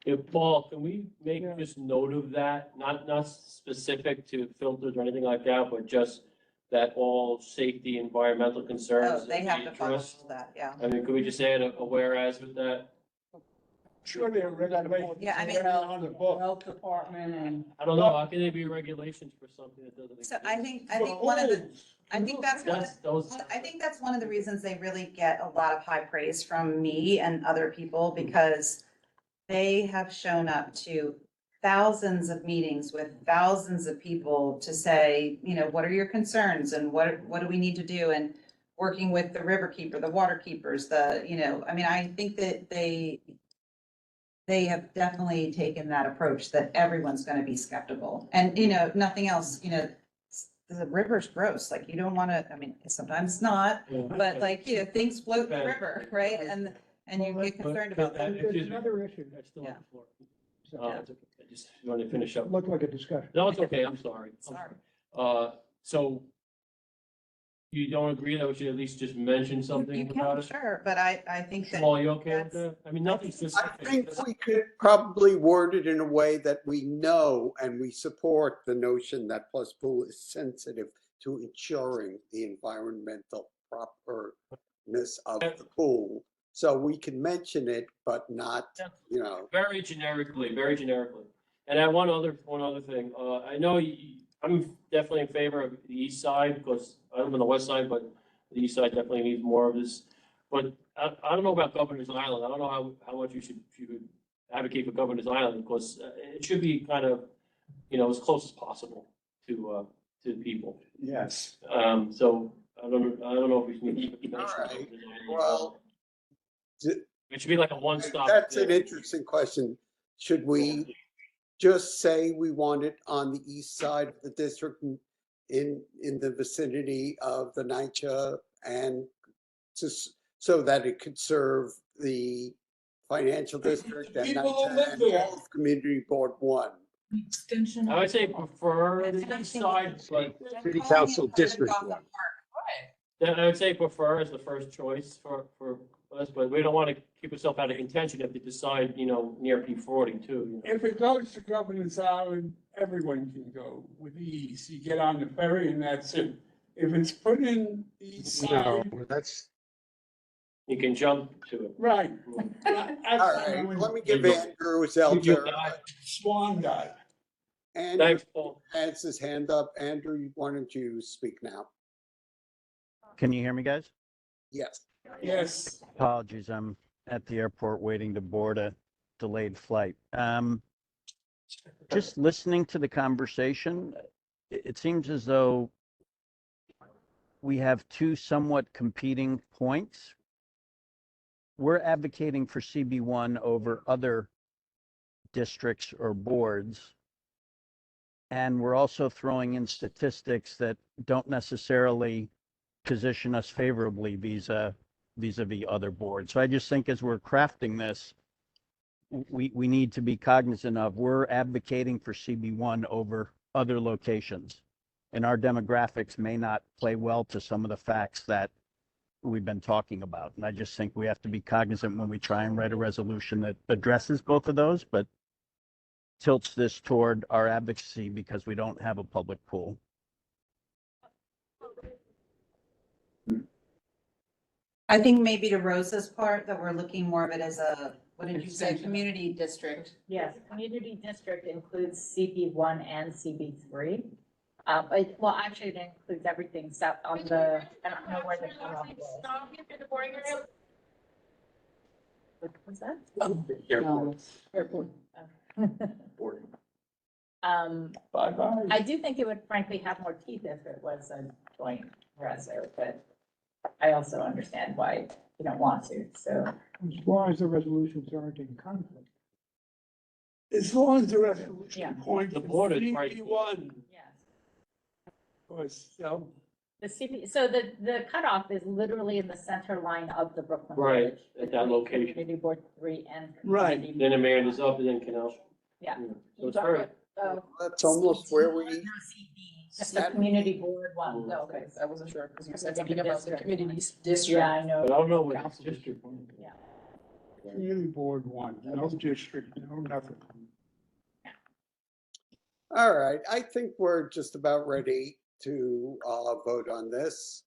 Yeah, Paul, can we make just note of that? Not specific to filters or anything like that, but just that all safety, environmental concerns. Oh, they have to follow addressed? all that, yeah. I mean, could we just add a whereas with that? Sure, there are regulations. Yeah, I mean- on the book. Health department and. I don't know, how can there be regulations for something that doesn't exist? So I think one of the, I think that's one of the reasons they really get a lot of high praise from me and other people, because they have shown up to thousands of meetings with thousands of people to say, what are your concerns and what do we need to do? And working with the river keeper, the water keepers, I think that they have definitely taken that approach that everyone's gonna be skeptical. And, nothing else, the river's gross, like you don't wanna, I mean, sometimes it's not, but like, things float in the river, right? And you get concerned about that. There's another issue. That's still on the floor. So, It's okay. I just want to finish up. looked like a discussion. No, it's okay, I'm sorry. Sorry. So you don't agree that we should at least just mention You something can, about it? sure, but I think that. Paul, you okay with that's- that? I mean, nothing I specific. think we could probably word it in a way that we know and we support the notion that Plus Pool is sensitive to ensuring the environmental properness of the pool. So we can mention it, but not, Very generically, very generically. And I one other thing, I know I'm definitely in favor of the east side because I live on the west side, but the east side definitely needs more of this. But I don't know about Governor's Island. I don't know how much you should advocate for Governor's Island because it should be kind of, as close as possible to people. Yes. So I don't know if we can even. All right. Well, It should be like a one-stop. that's an thing. interesting question. Should we just say we want it on the east side of the district in the vicinity of the NYCHA and so that it could serve the financial district and People who NYCHA live and there. both Community Board 1? Extension. I would say prefer the east side, but City Council District One. then I would say prefer as the first choice for us, but we don't want to keep ourselves out of contention if they decide, near P40 too. If it goes to Governor's Island, everyone can go with ease. You get on the ferry and that's it. If it's put in the east No, side, that's, You can jump to it. right. All right, let me give Andrew Zelter. Swan dive. Andrew Thanks, Paul. has his hand up. Andrew, why don't you speak now? Can you hear me, guys? Yes. Yes. Apologies, I'm at the airport waiting to board a delayed flight. Just listening to the conversation, it seems as though we have two somewhat competing points. We're advocating for CB1 over other districts or boards. And we're also throwing in statistics that don't necessarily position us favorably vis-a-vis other boards. So I just think as we're crafting this, we need to be cognizant of, we're advocating for CB1 over other locations. And our demographics may not play well to some of the facts that we've been talking about. And I just think we have to be cognizant when we try and write a resolution that addresses both of those, but tilts this toward our advocacy because we don't have a public pool. I think maybe to Rosa's part, that we're looking more of it as a, what did you say, community district? Yes, community district includes CB1 and CB3. Well, actually, it includes everything except on the, I don't know where the cutoff was. What's that? Airport. Airport. Boarding. Bye-bye. I do think it would frankly have more teeth if it was a joint reserve, but I also understand why you don't want to, so. As long as the resolutions aren't in conflict. As long as the Yeah. resolution points The to board is right. CP1, Yes. so The CP, so the cutoff is literally in the center line of the Brooklyn Right, Bridge. at that between location. Community Board 3 and. Right. Community Then Amanda's up and then Canal. Yeah. So it's very, That's almost where we, Just the Community Board one. Mm. Okay, I wasn't sure, because you said Yeah, something about the district. community's Yeah, district. I know. but I don't know what it's district. Community Board 1, no district, no nothing. all right, I think we're just about ready to vote on this.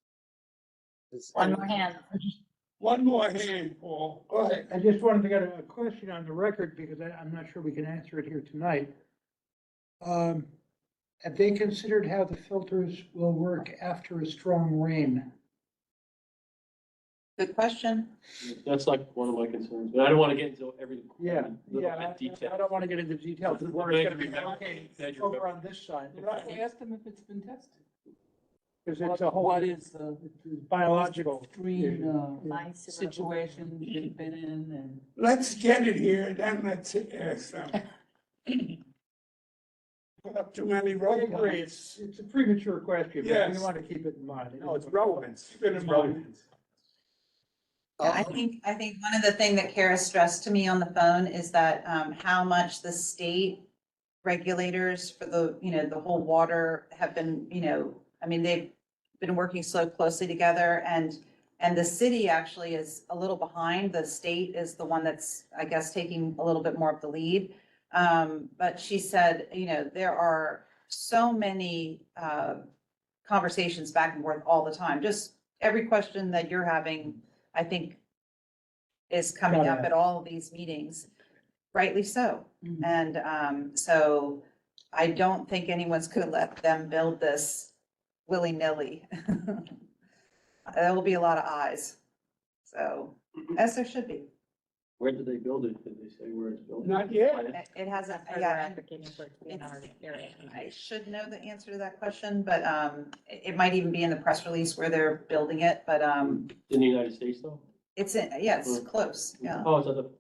One more hand. One more hand, Paul. Go ahead. I just wanted to get a question on the record because I'm not sure we can answer it here tonight. Have they considered how the filters will work after a strong rain? Good question. That's like one of my concerns, but I don't want to get into every. Yeah, little yeah, bit detail. I don't want to get into details. The word is going to be okay over on this side. Right. I asked them if it's been tested. Because it's a whole. What is the Biological. green, My situation you've been in and? Let's get it here, then let's ask them. Put up too many roadblocks. It's a premature question, but Yes. we want to keep it in mind. No, it's relevant. Keep it in It's mind. relevant. Yeah, I think one of the things that Kara stressed to me on the phone is that, how much the state regulators for the, the whole water have been, I mean, they've been working so closely together and the city actually is a little behind. The state is the one that's, I guess, taking a little bit more of the lead. But she said, there are so many, conversations back and forth all the time. Just every question that you're having, I think, is coming up at all of these meetings, rightly so. Mhm. And so I don't think anyone's gonna let them build this willy-nilly. There will be a lot of eyes, so, as there should be. Where did they build it? Did they say where it's built? Not yet. It hasn't, That's why we're yeah, advocating for it to be in our area. I should know the answer to that question, but it might even be in the press release where they're building it, but In the United States though? it's, yeah, it's close, yeah. Oh, it's at the,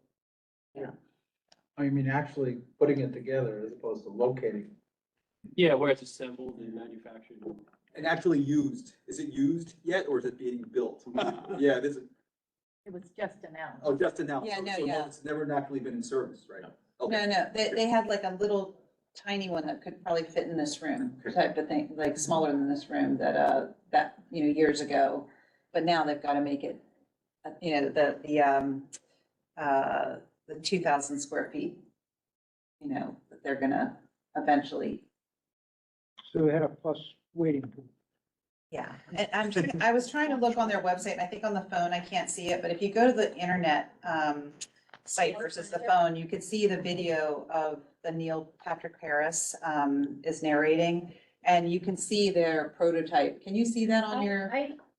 I mean, actually putting it together as opposed to locating. yeah, where it's assembled and manufactured. And actually used. Is it used yet or is it being built? Yeah, this is, It was just announced. oh, just announced. Yeah, no, So yeah. it's never actually been in service, right? Okay. No, they had like a little tiny one that could probably fit in this room type of thing, like smaller than this room that, years ago. But now they've got to make it, the 2,000 square feet, that they're gonna eventually, So they had a plus waiting pool. yeah. And I was trying to look on their website, and I think on the phone, I can't see it, but if you go to the internet, site versus the phone, you could see the video of the Neil Patrick Harris, is narrating, and you can see their prototype. Can you see that on your?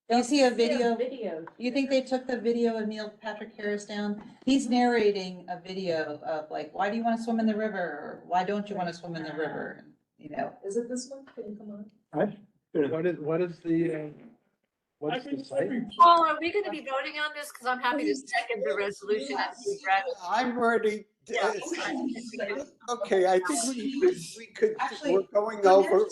Do you see a video? Video. You think they took the video of Neil Patrick Harris down? He's narrating a video of like, why do you want to swim in the river? Or why don't you want to swim in the river? Is it this one? Can you come on? Right? What is the, I what's the think site? every- Paul, are we gonna be voting on this? Because I'm happy to second the resolution and regret. I'm ready. Yeah. Okay, I think we could, Actually, we're going Well, over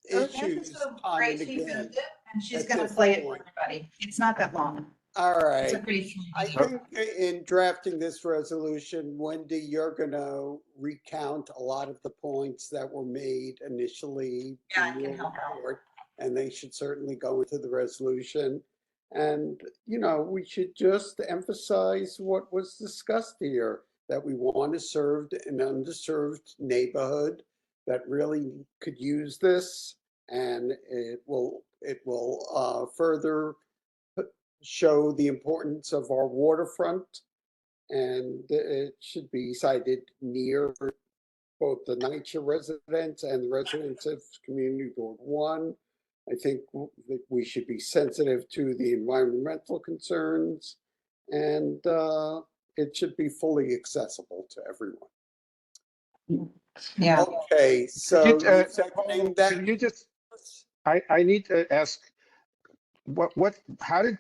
Samantha's issues so time great, and she again. filmed it, and she's At gonna this play it for point. everybody. It's not that long. All It's a right. pretty short I video. think in drafting this resolution, Wendy, you're gonna recount a lot of the points that were made initially. Yeah, I in can your help out. report, and they should certainly go into the resolution. And, we should just emphasize what was discussed here, that we want to serve an underserved neighborhood that really could use this. And it will further show the importance of our waterfront. And it should be sited near both the NYCHA residents and the residents of Community Board 1. I think that we should be sensitive to the environmental concerns, and it should be fully accessible to everyone. Yeah. Okay, so you're seconding that? Can you just, I need to ask, how did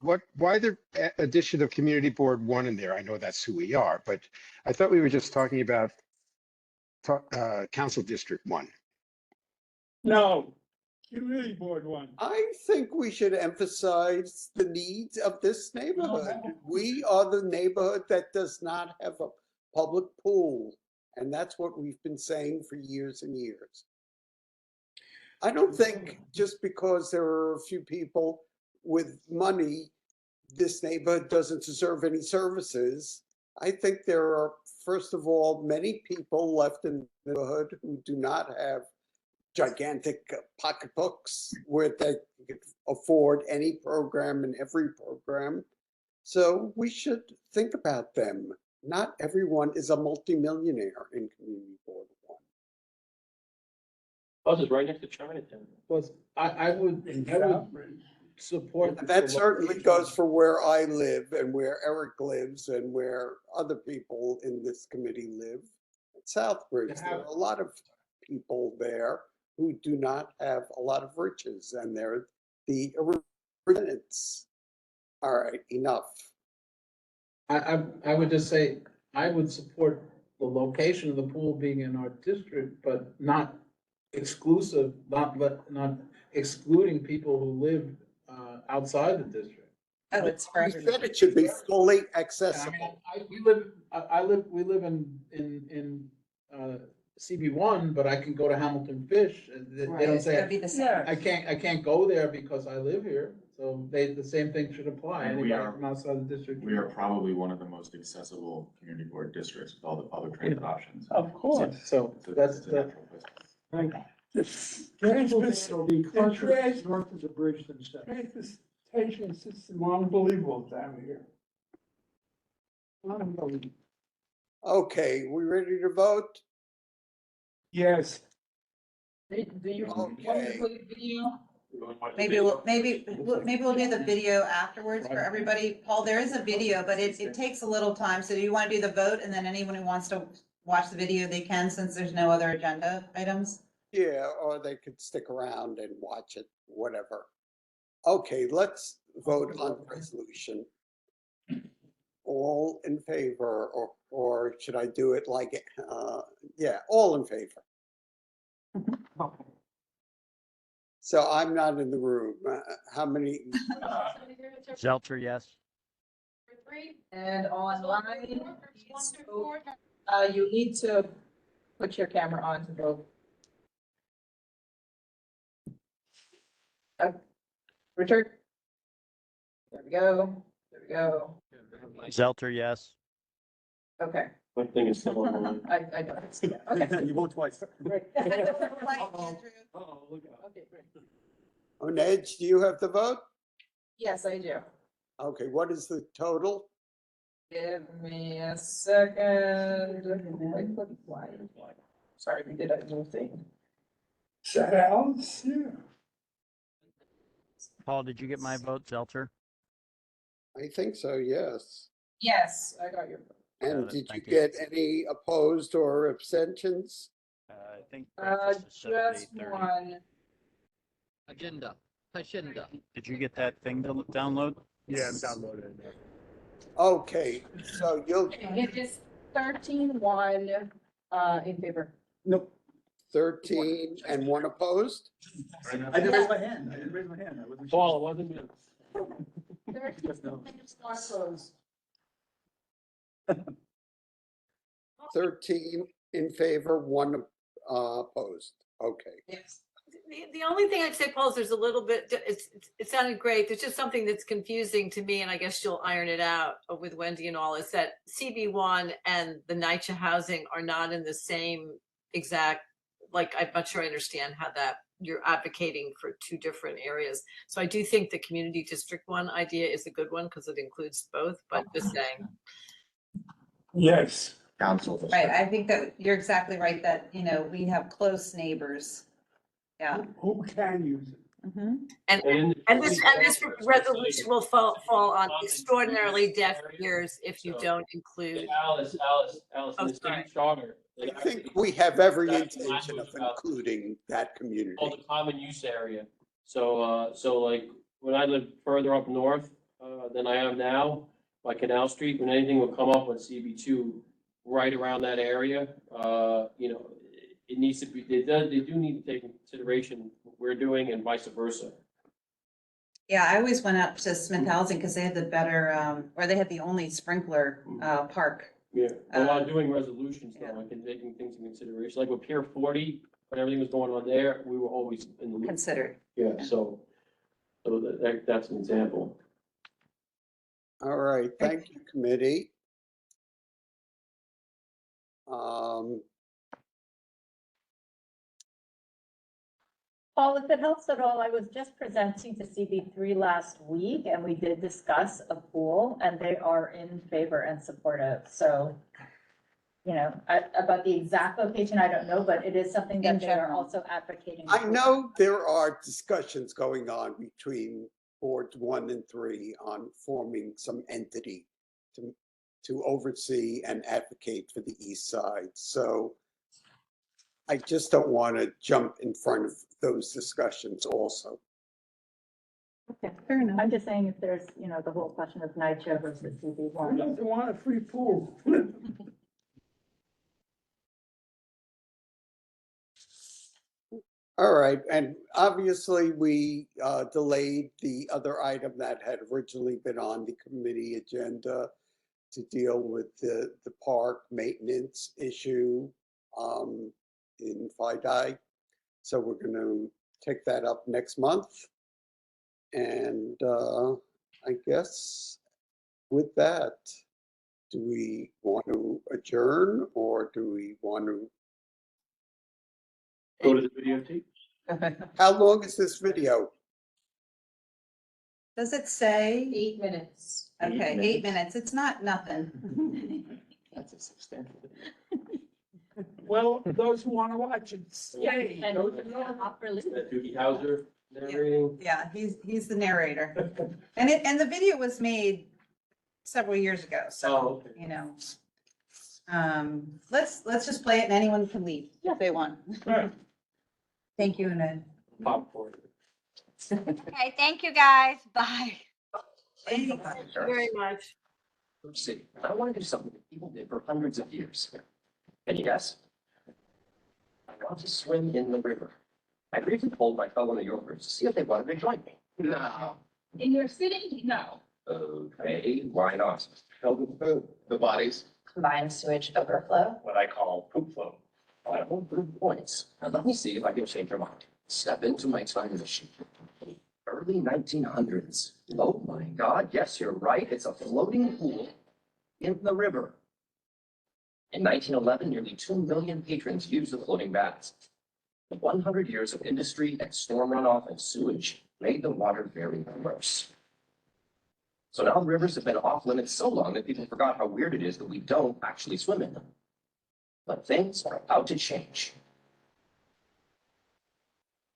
why the addition of Community Board 1 in there? I know that's who we are, but I thought we were just talking about Council District 1. No, community board one. I think we should emphasize the needs of this neighborhood. We are the neighborhood that does not have a public pool, and that's what we've been saying for years and years. I don't think just because there are a few people with money, this neighborhood doesn't deserve any services. I think there are, first of all, many people left in the neighborhood who do not have gigantic pocketbooks where they could afford any program and every program. So we should think about them. Not everyone is a multimillionaire in Community Board 1. Plus, it's right next to Chinatown. Was, I would support. And that certainly goes for where I live and where Eric lives and where other people in this committee live. At Southbridge, there are a lot of people there who do not have a lot of riches, and they're the residents. All right, enough. I would just say, I would support the location of the pool being in our district, but not exclusive, not excluding people who live, outside the district. Oh, it's for You everybody. said it should be fully I mean, accessible. we live in CB1, but I can go to Hamilton Fish, and they Right, don't it's gonna say, be the same. I can't go there because I live here, so the same thing should apply, And we anybody are- from outside the district. We are probably one of the most accessible community board districts with all the public transit options. Of course. So that's It's a the, natural place. Right. The It'll be closer transportation north of the bridge than south. system unbelievable down here. Unbelievable. Okay, we ready to vote? Yes. Do you want me to Okay. play the video? Maybe we'll do the video afterwards for everybody. Paul, there is a video, but it takes a little time. So do you want to do the vote and then anyone who wants to watch the video, they can, since there's no other agenda items? Yeah, or they could stick around and watch it, whatever. Okay, let's vote on the resolution. All in favor, or should I do it like, yeah, all in favor. So I'm not in the room. How many? Zelter, yes. And online, you need to put your camera on to vote. Richard? There we go. There we go. Zelter, yes. Okay. My thing is still on. I don't. Okay. You vote twice. Right. Andrew. Oh, look out. Okay, great. Oh, Nedge, do you have the vote? Yes, I do. Okay, what is the total? Give me a second. Sorry, we did a new thing. Is that Alice? Yeah. Paul, did you get my vote, Zelter? I think so, yes. Yes, I got your. And Got it, did you thank you. get any opposed or abstentions? I think Just one. Agenda. Did you get that thing to download? Yeah, I'm downloading it. Okay, so you'll, It is 13-1, in favor. Nope. 13 and one opposed? I didn't raise my hand. I wasn't sure. Paul, it wasn't me. 13 in favor, one opposed. Okay. Yes. The only thing I'd say, Paul, is there's a little bit, it sounded great. There's just something that's confusing to me, and I guess you'll iron it out with Wendy and all, is that CB1 and the NYCHA housing are not in the same exact, like, I'm not sure I understand how that, you're advocating for two different areas. So I do think the community district one idea is a good one because it includes both, but just saying. Yes. Council. Right, I think that you're exactly right, that, you know, we have close neighbors. Yeah. Who can use it? Mhm. And this resolution will fall on extraordinarily deaf ears if you don't include. Alice, Oh, in the sorry. state charter. I think we have every intention of including that community. Called the common use area. So like, when I lived further up north, than I am now, by Canal Street, when anything would come up on CB2, right around that area, you know, it needs to be, they do need to take into consideration what we're doing and vice versa. Yeah, I always went up to Smith Housing because they had the better, or they had the only sprinkler, park. Yeah, while doing resolutions though, like taking things into consideration, like with Pier 40, when everything was going on there, we were always in the loop. Considered. Yeah, so that's an example. All right, thank you, committee. Paul, if it helps at all, I was just presenting to CB3 last week and we did discuss a pool and they are in favor and supportive. So, you know, about the exact location, I don't know, but it is something that they are also advocating. I know there are discussions going on between boards 1 and 3 on forming some entity to oversee and advocate for the east side. So I just don't want to jump in front of those discussions also. Okay, fair enough. I'm just saying if there's, you know, the whole question of NYCHA versus Who CB1. doesn't want a free pool? All right, and obviously we delayed the other item that had originally been on the committee agenda to deal with the park maintenance issue in FIDI. So we're going to take that up next month. And I guess with that, do we want to adjourn or do we want to? Go to the videotape. How long is this video? Does it say? 8 minutes. Okay, 8 minutes. It's not nothing. That's a substantial. Well, those who want to watch it, stay. And Those who don't- That Doogie Howser narrating. Yeah, he's the narrator. And the video was made several years ago, so, Oh, okay. you know. Let's just play it and anyone can leave if they want. Thank you, Annette. Popcorn. Okay, thank you guys. Bye. Thank you. Thank you very much. City. I want to do something that people did for hundreds of years. Can you guess? I want to swim in the river. I briefly polled my fellow New Yorkers to see if they wanted to join me. No. In your city? No. Okay, why not? Filled with food, the bodies, Combined sewage overflow. what I call poop flow. I hold good points. Now let me see if I can change your mind. Step into my time machine. Early 1900s. Oh my God, yes, you're right. It's a floating pool in the river. In 1911, nearly 2 million patrons used the floating baths. 100 years of industry and storm runoff and sewage made the water very gross. So now rivers have been off limits so long that people forgot how weird it is that we don't actually swim in them. But things are about to change.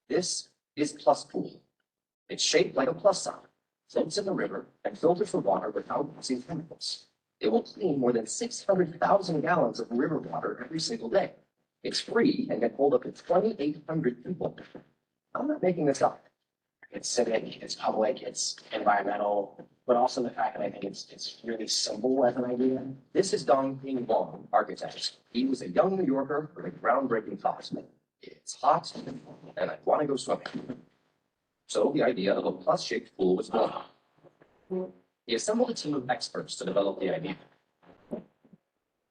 This is Plus Pool. It's shaped like a plus sign, floats in the river, and filters the water without using chemicals. It will clean more than 600,000 gallons of river water every single day. It's free and can hold up to 2,800 people. I'm not making this up. It's civic, it's public, it's environmental, but also the fact that I think it's really simple as an idea. This is Dong Ping Wong, architect. He was a young New Yorker with a groundbreaking thought. It's hot and I want to go swimming. So the idea of a plus-shaped pool was born. He assembled a team of experts to develop the idea.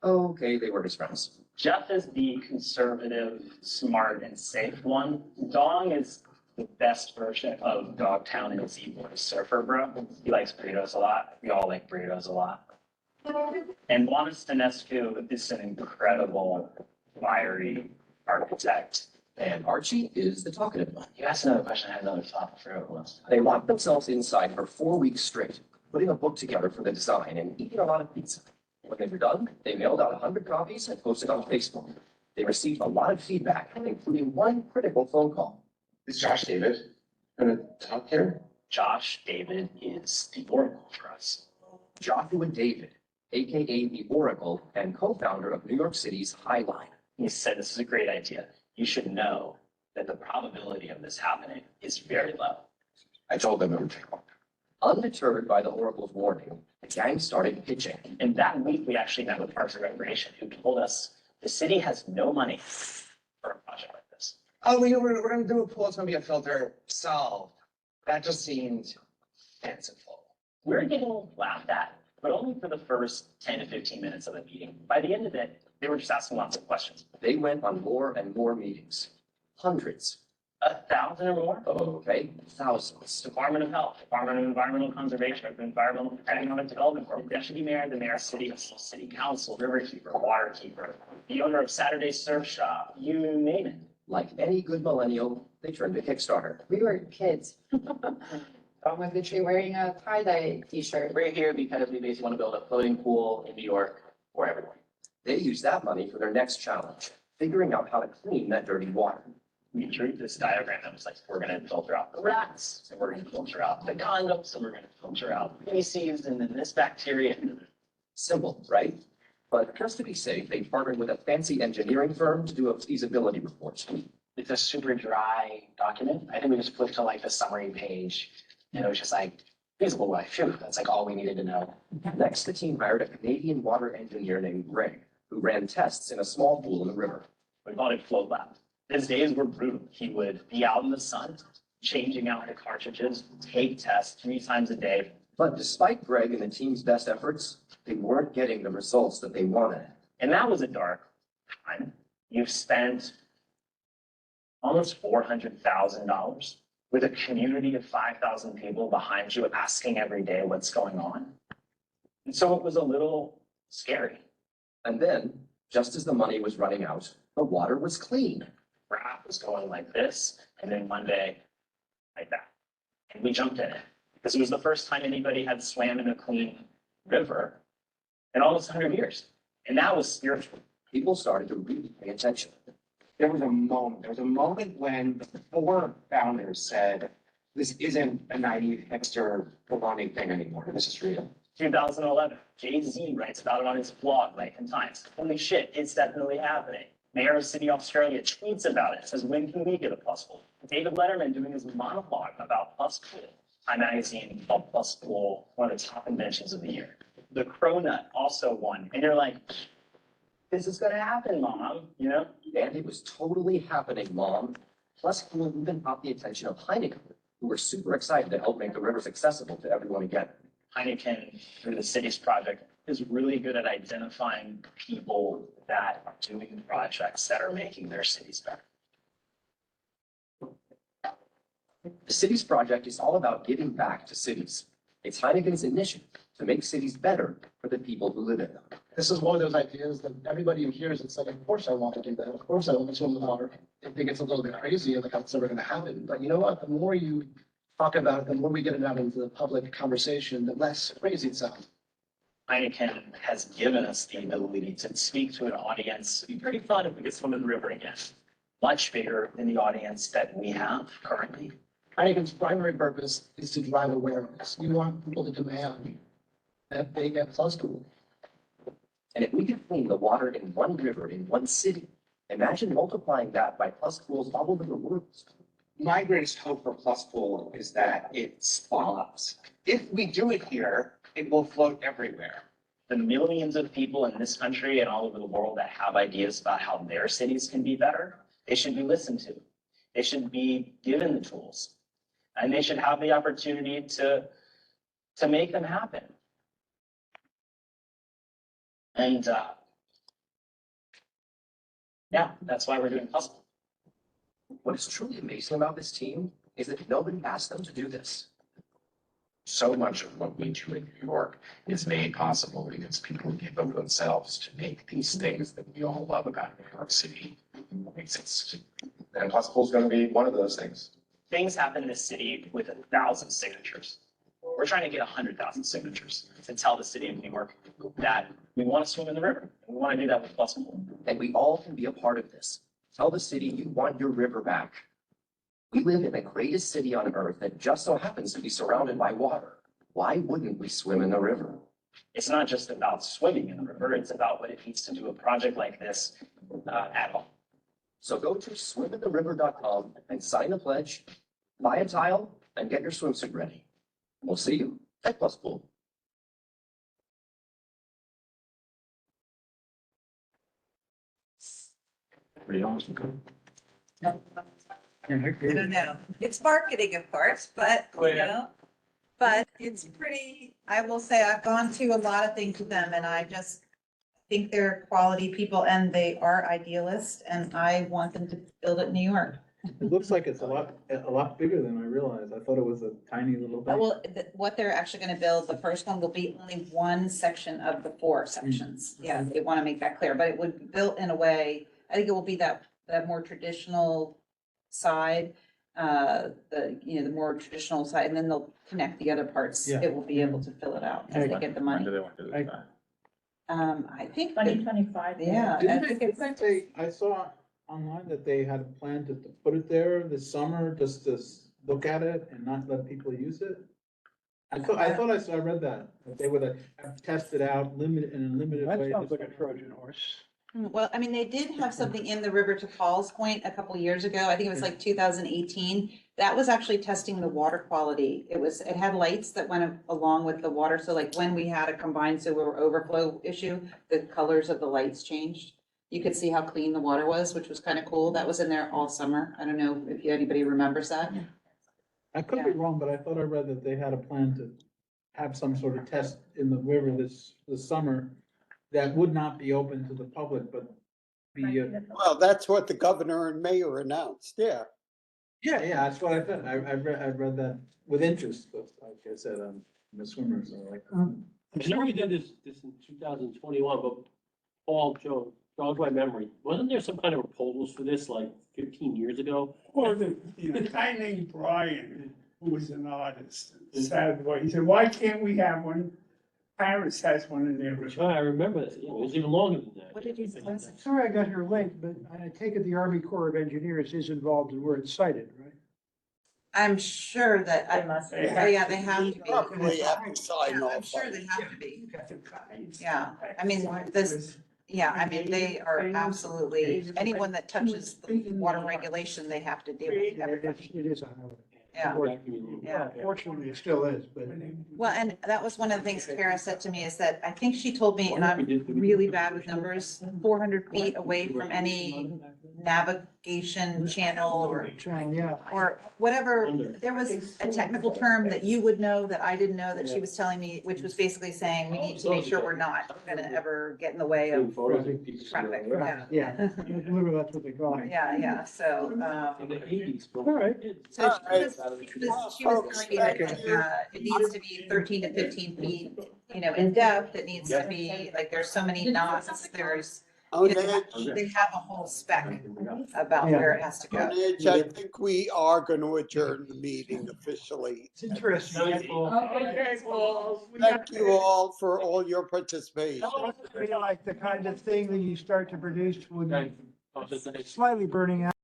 Okay, they were his friends. Jeff is the conservative, smart, and safe one. Dong is the best version of Dogtown and Z-Boy Surfer Bro. He likes burritos a lot. We all like burritos a lot. And Juan Stanescu is an incredible, fiery architect. And Archie is the talkative one. You asked another question, I had another thought, I forgot what it was. They locked themselves inside for 4 weeks straight, putting a book together for the design and eating a lot of pizza. When they were done, they mailed out 100 copies and posted on Facebook. They received a lot of feedback, including one critical phone call. Is Josh David gonna talk here? Josh David is the oracle for us. Joshua David, AKA the Oracle and co-founder of New York City's High Line. He said, this is a great idea. You should know that the probability of this happening is very low. I told them it would take long. Undeterred by the Oracle's warning, the gang started pitching. And that week, we actually met with Parks and Recreation, who told us the city has no money for a project like this. Oh, we're gonna do a pool, it's gonna be a filter, solved. That just seemed fanciful. We're getting laughed at, but only for the first 10 to 15 minutes of the meeting. By the end of it, they were just asking lots of questions. They went on more and more meetings. Hundreds. 1,000 or more? Okay, thousands. Department of Health, Department of Environmental Conservation, Environmental Economic Development Board, Deputy Mayor, the Mayor, City Council, Riverkeeper, Waterkeeper, the owner of Saturday Surf Shop, you name it. Like any good millennial, they turned to Kickstarter. We were kids. I'm with the tree wearing a tie-dye t-shirt. We're here because we basically want to build a floating pool in New York for everyone. They used that money for their next challenge, figuring out how to clean that dirty water. We drew this diagram that was like, we're going to filter out the rats, and we're going to filter out the condoms, and we're going to filter out feces, and then this bacteria. Simple, right? But just to be safe, they partnered with a fancy engineering firm to do a feasibility report. It's a super dry document. I think we just flipped to like the summary page and it was just like feasible way. Phew, that's like all we needed to know. Next, the team hired a Canadian water engineer named Greg, who ran tests in a small pool in the river. We called it flow lab. His days were brutal. He would be out in the sun, changing out the cartridges, take tests 3 times a day. But despite Greg and the team's best efforts, they weren't getting the results that they wanted. And that was a dark time. You've spent almost $400,000 with a community of 5,000 people behind you asking every day what's going on. And so it was a little scary. And then, just as the money was running out, the water was clean. Graph was going like this, and then one day, like that. And we jumped in it because it was the first time anybody had swam in a clean river in almost 100 years. And that was spiritual. People started to really pay attention. There was a moment when the 4 founders said, this isn't a naive hipster belonging thing anymore. This is real. 2011, Jay-Z writes about it on his blog, Life and Times. Holy shit, it's definitely happening. Mayor of Sydney, Australia tweets about it, says, when can we get a plus pool? David Letterman doing his monologue about plus pool. Time magazine called plus pool one of the top inventions of the year. The Cronut also won. And you're like, this is gonna happen, Mom, you know? And it was totally happening, Mom. Plus, Pool even caught the attention of Heineken, who were super excited to help make the rivers accessible to everyone again. Heineken, through the Cities Project, is really good at identifying people that are doing projects that are making their cities better. The Cities Project is all about giving back to cities. It's Heineken's initiative to make cities better for the people who live in them. This is one of those ideas that everybody who hears it's like, of course I want to do that. Of course I want to swim in the water. I think it's a little bit crazy and like it's never going to happen. But you know what? The more you talk about it, the more we get it out into the public conversation, the less crazy it sounds. Heineken has given us the ability to speak to an audience. It'd be pretty fun if we could swim in the river again. Much bigger than the audience that we have currently. Heineken's primary purpose is to drive awareness. You want people to demand that they get plus pool. And if we could clean the water in one river in one city, imagine multiplying that by plus pools all over the world. My greatest hope for plus pool is that it stops. If we do it here, it will float everywhere. The millions of people in this country and all over the world that have ideas about how their cities can be better, they should be listened to. They should be given the tools. And they should have the opportunity to make them happen. And yeah, that's why we're doing puzzle. What is truly amazing about this team is that nobody asked them to do this. So much of what we do in New York is made possible because people give of themselves to make these things that we all love about New York City exist. And plus pool is going to be one of those things. Things happen in this city with 1,000 signatures. We're trying to get 100,000 signatures to tell the city of New York that we want to swim in the river. And we want to do that with plus pool. And we all can be a part of this. Tell the city you want your river back. We live in the greatest city on earth that just so happens to be surrounded by water. Why wouldn't we swim in the river? It's not just about swimming in the river. It's about what it means to do a project like this at all. So go to swimintheriver.com and sign the pledge, buy a tile, and get your swimsuit ready. We'll see you at Plus Pool. I don't know. It's marketing, of course, but, you know, but it's pretty, I will say, I've gone to a lot of things with them and I just think they're quality people and they are idealists and I want them to build it in New York. It looks like it's a lot bigger than I realized. I thought it was a tiny little thing. Well, what they're actually gonna build, the first one will be only one section of the 4 sections. Yeah, they wanna make that clear, but it would be built in a way, I think it will be that more traditional side, the more traditional side, and then they'll connect the other parts. Yeah. It will be able to fill it out as they get the money. I think. 2025. Yeah. Didn't they, I saw online that they had a plan to put it there this summer, just to look at it and not let people use it? I read that they would have tested out limited, in a limited That way. sounds like a Trojan horse. Well, I mean, they did have something in the river to Paul's point a couple years ago. I think it was like 2018. That was actually testing the water quality. It had lights that went along with the water. So like when we had a combined sewer overflow issue, the colors of the lights changed. You could see how clean the water was, which was kind of cool. That was in there all summer. I don't know if anybody remembers that. I could be wrong, but I thought I read that they had a plan to have some sort of test in the river this summer that would not be open to the public, but be, Well, that's what the governor and mayor announced, yeah. yeah, that's what I thought. I read that with interest, but like I said, I'm a swimmer, so like. I know we did this in 2021, but Paul, Joe, jog my memory. Wasn't there some kind of proposals for this like 15 years ago? Or the guy named Brian, who was an artist, sad boy, he said, why can't we have one? Paris has one in there. I remember that. Yeah, it was even longer than that. What did you say? Sorry I got here late, but I take it the Army Corps of Engineers is involved in where it's cited, right? I'm sure that, They must be. yeah, they have to be. Probably have to sign Yeah, I'm off. sure on they it. have to be. Yeah, I mean, this, yeah, I mean, they are absolutely, anyone that touches the water regulation, they have to deal with everybody. It is a highway. Yeah. Yeah. Fortunately, it still is, but. Well, and that was one of the things Kara said to me is that I think she told me, and I'm really bad with numbers, 400 feet away from any navigation channel Yeah. or whatever. There was a technical term that you would know that I didn't know that she was telling me, which was basically saying we need to make sure we're not gonna ever get in the way of traffic. Yeah. Yeah, literally that's what they call it. Yeah, so, In the 80s. All right. so she was telling me that, it needs to be 13 to 15 feet, in depth. It needs to be, like, there's so many knots, there's, On they edge, have a whole spec about where it has to go. on edge, I think we are going to adjourn the meeting officially. It's interesting. Okay, Paul. Thank you all for all your participation. It's like the kind of thing that you start to produce when slightly burning out.